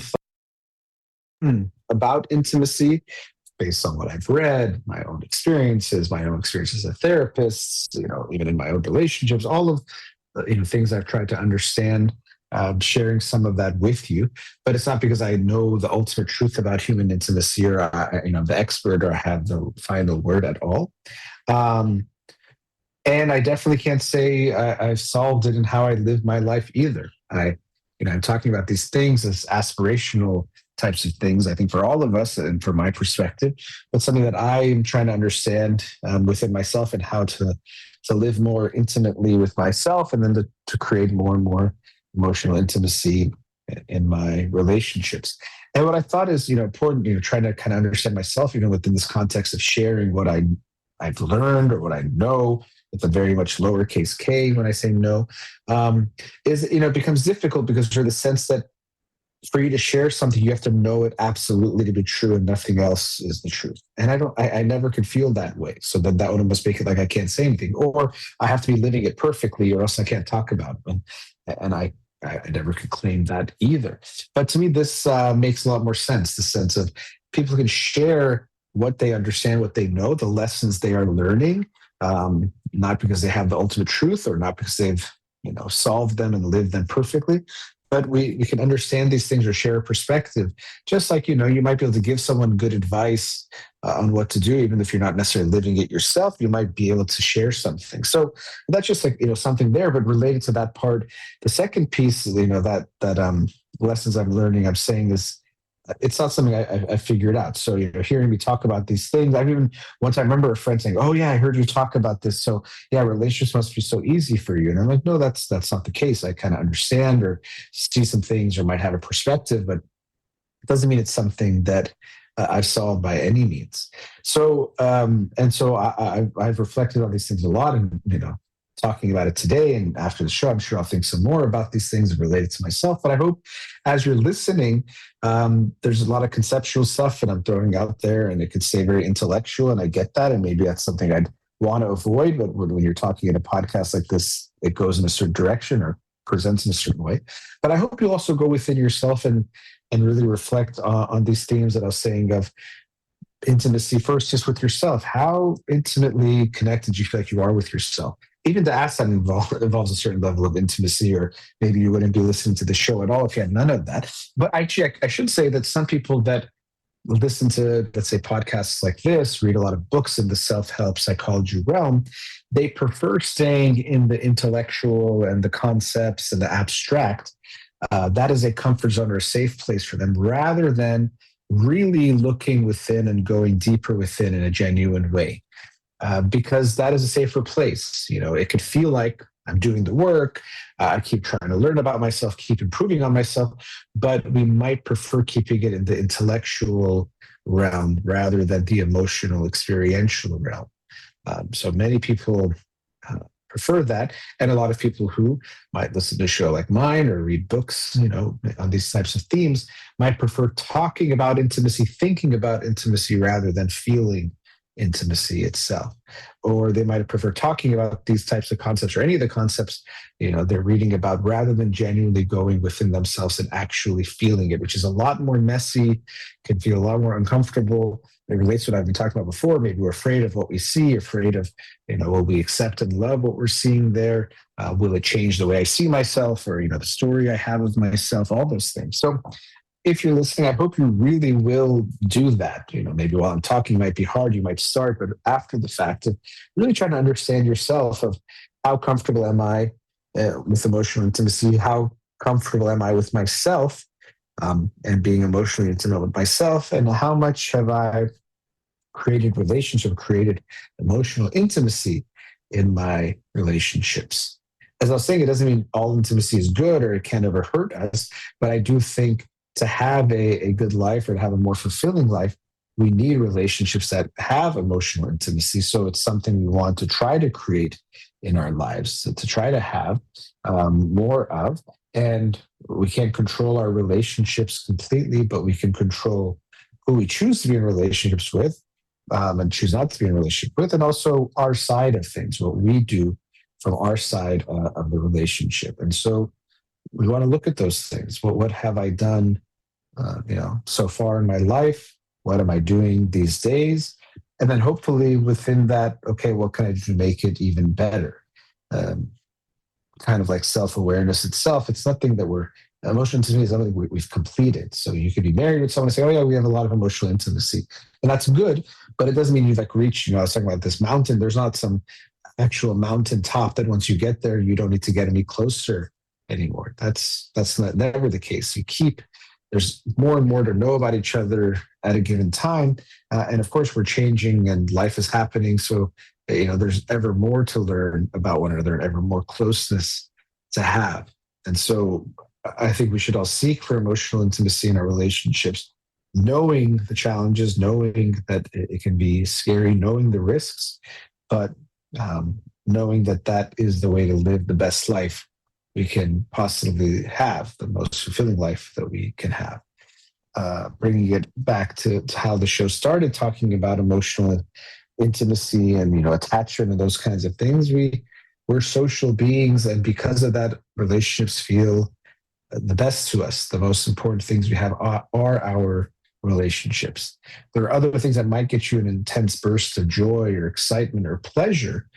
about intimacy based on what I've read, my own experiences as a therapist, even in my own relationships, all of things I've tried to understand. Sharing some of that with you, but it's not because I know the ultimate truth about human intimacy, or I'm the expert, or I have the final word at all. And I definitely can't say I've solved it in how I live my life either. I'm talking about these things as aspirational types of things, I think, for all of us and from my perspective, but something that I am trying to understand within myself, and how to live more intimately with myself, and then to create more and more emotional intimacy in my relationships. And what I thought is, important, trying to kind of understand myself, within this context of sharing what I've learned or what I know, with a very much lowercase k when I say no, is, it becomes difficult because there's the sense that for you to share something, you have to know it absolutely to be true and nothing else is the truth. And I never could feel that way. So then that would must make it like I can't say anything, or I have to be living it perfectly, or else I can't talk about it. And I never could claim that either. But to me, this makes a lot more sense. The sense of people can share what they understand, what they know, the lessons they are learning, not because they have the ultimate truth, or not because they've solved them and lived them perfectly, but we can understand these things or share a perspective. Just like you might be able to give someone good advice on what to do, even if you're not necessarily living it yourself. You might be able to share something. So that's just like something there. But related to that part, the second piece, that lessons I'm learning, I'm saying is, it's not something I figured out. So, hearing me talk about these things, I've even once I remember a friend saying, "Oh yeah, I heard you talk about this. So yeah, relationships must be so easy for you." And I'm like, "No, that's not the case. I kind of understand or see some things or might have a perspective, but it doesn't mean it's something that I've solved by any means." So, and so I've reflected on these things a lot, and talking about it today and after the show, I'm sure I'll think some more about these things related to myself. But I hope as you're listening, there's a lot of conceptual stuff that I'm throwing out there, and it could stay very intellectual. And I get that. And maybe that's something I'd want to avoid. But when you're talking in a podcast like this, it goes in a certain direction or presents in a certain way. But I hope you'll also go within yourself and really reflect on these themes that I was saying of intimacy. First, just with yourself. How intimately connected do you feel like you are with yourself? Even to ask that involves a certain level of intimacy, or maybe you wouldn't be listening to the show at all if you had none of that. But actually, I should say that some people that listen to, let's say, podcasts like this, read a lot of books in the self-help psychology realm, they prefer staying in the intellectual and the concepts and the abstract. That is a comfort zone or a safe place for them, rather than really looking within and going deeper within in a genuine way. Because that is a safer place. It could feel like I'm doing the work. I keep trying to learn about myself, keep improving on myself, but we might prefer keeping it in the intellectual realm rather than the emotional, experiential realm. So many people prefer that. And a lot of people who might listen to a show like mine or read books, on these types of themes might prefer talking about intimacy, thinking about intimacy rather than feeling intimacy itself. Or they might prefer talking about these types of concepts or any of the concepts, they're reading about rather than genuinely going within themselves and actually feeling it, which is a lot more messy, can feel a lot more uncomfortable. It relates to what I've been talking about before. Maybe we're afraid of what we see, afraid of, will we accept and love what we're seeing there? Will it change the way I see myself or, the story I have of myself, all those things. So if you're listening, I hope you really will do that. Maybe while I'm talking might be hard, you might start, but after the fact, of really trying to understand yourself of how comfortable am I with emotional intimacy? How comfortable am I with myself and being emotionally intimate with myself? And how much have I created emotional intimacy in my relationships? As I was saying, it doesn't mean all intimacy is good or it can't ever hurt us, but I do think to have a good life or to have a more fulfilling life, we need relationships that have emotional intimacy. So it's something we want to try to create in our lives, to try to have more of. And we can't control our relationships completely, but we can control who we choose to be in relationships with and choose not to be in a relationship with, and also our side of things, what we do from our side of the relationship. And so we want to look at those things. What have I done so far in my life? What am I doing these days? And then hopefully within that, okay, what can I do to make it even better? Kind of like self-awareness itself. It's nothing that emotional intimacy is something we've completed. So you could be married with someone and say, oh yeah, we have a lot of emotional intimacy. And that's good, but it doesn't mean you've reached, I was talking about this mountain. There's not some actual mountain top that once you get there, you don't need to get any closer anymore. That's never the case. There's more and more to know about each other at a given time. And of course, we're changing and life is happening. So, there's ever more to learn about one another and ever more closeness to have. And so I think we should all seek for emotional intimacy in our relationships, knowing the challenges, knowing that it can be scary, knowing the risks, but knowing that is the way to live the best life we can possibly have, the most fulfilling life that we can have. Bringing it back to how the show started, talking about emotional intimacy and attachment and those kinds of things. We're social beings, and because of that, relationships feel the best to us. The most important things we have are our relationships. There are other things that might get you an intense burst of joy or excitement or pleasure,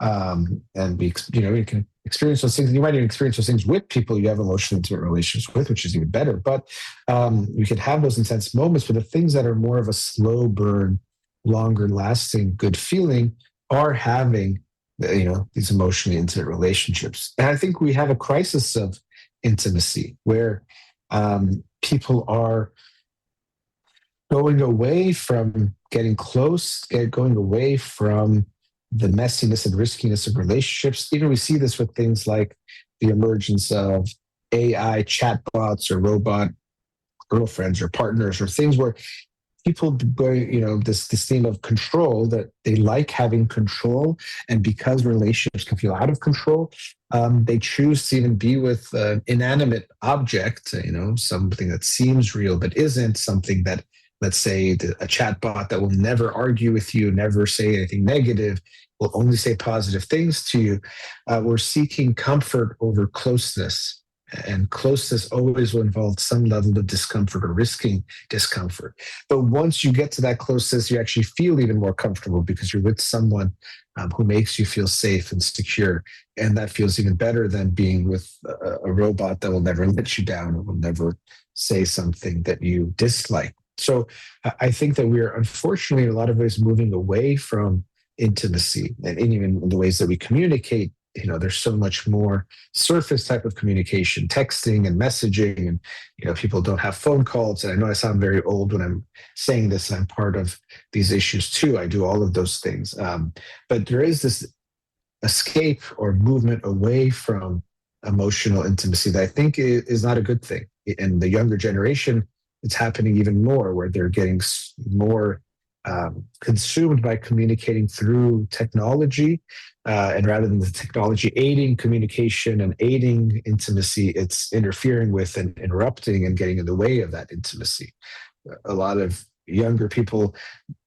and we can experience those things. You might even experience those things with people you have emotional intimate relationships with, which is even better. But we could have those intense moments. But the things that are more of a slow burn, longer lasting, good feeling are having these emotionally intimate relationships. And I think we have a crisis of intimacy where people are going away from getting close, going away from the messiness and riskiness of relationships. Even we see this with things like the emergence of AI chatbots or robot girlfriends or partners, or things where people going, this theme of control, that they like having control. And because relationships can feel out of control, they choose to even be with an inanimate object, something that seems real but isn't, something that, let's say, a chatbot that will never argue with you, never say anything negative, will only say positive things to you. We're seeking comfort over closeness. And closeness always will involve some level of discomfort or risking discomfort. But once you get to that closeness, you actually feel even more comfortable because you're with someone who makes you feel safe and secure. And that feels even better than being with a robot that will never let you down or will never say something that you dislike. So I think that we're unfortunately in a lot of ways moving away from intimacy, and even in the ways that we communicate. There's so much more surface type of communication, texting and messaging, and people don't have phone calls. And I know I sound very old when I'm saying this, and I'm part of these issues too. I do all of those things, but there is this escape or movement away from emotional intimacy that I think is not a good thing. And the younger generation, it's happening even more, where they're getting more consumed by communicating through technology. And rather than the technology aiding communication and aiding intimacy, it's interfering with and interrupting and getting in the way of that intimacy. A lot of younger people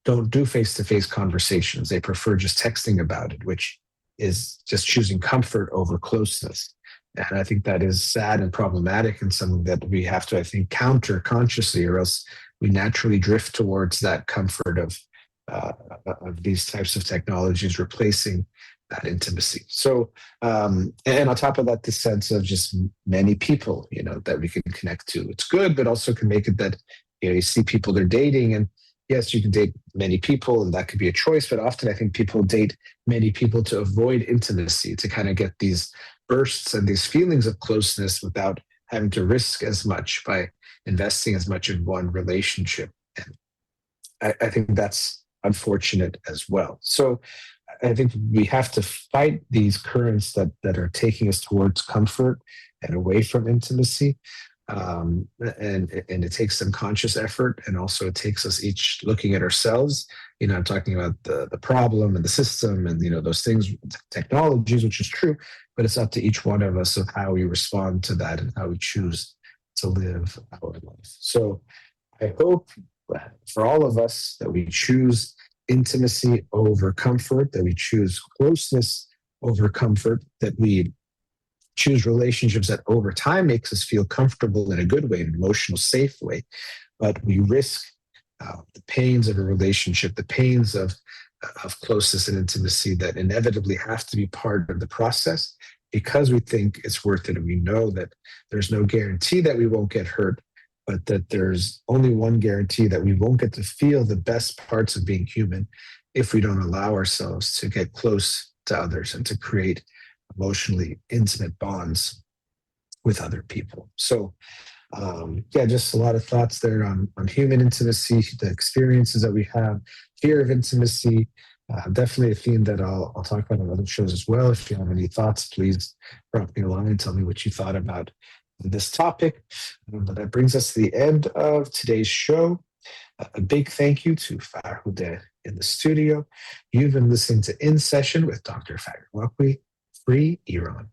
don't do face-to-face conversations. They prefer just texting about it, which is just choosing comfort over closeness. And I think that is sad and problematic and something that we have to, I think, counter consciously, or else we naturally drift towards that comfort of these types of technologies replacing that intimacy. So, and on top of that, the sense of just many people, that we can connect to. It's good, but also can make it that, you see people they're dating, and yes, you can date many people and that could be a choice, but often I think people date many people to avoid intimacy, to kind of get these bursts and these feelings of closeness without having to risk as much by investing as much in one relationship. And I think that's unfortunate as well. So I think we have to fight these currents that are taking us towards comfort and away from intimacy. And it takes some conscious effort, and also it takes us each looking at ourselves. I'm talking about the problem and the system and those things, technologies, which is true, but it's up to each one of us of how we respond to that and how we choose to live our life. So I hope that for all of us that we choose intimacy over comfort, that we choose closeness over comfort, that we choose relationships that over time makes us feel comfortable in a good way, an emotional, safe way, but we risk the pains of a relationship, the pains of closeness and intimacy that inevitably have to be part of the process, because we think it's worth it. And we know that there's no guarantee that we won't get hurt, but that there's only one guarantee, that we won't get to feel the best parts of being human if we don't allow ourselves to get close to others and to create emotionally intimate bonds with other people. So, just a lot of thoughts there on human intimacy, the experiences that we have, fear of intimacy. Definitely a theme that I'll talk about on other shows as well. If you have any thoughts, please drop me a line and tell me what you thought about this topic. But that brings us to the end of today's show. A big thank you to Farid in the studio. You've been listening to In Session with Dr. Farid Holakouee, Free Iran.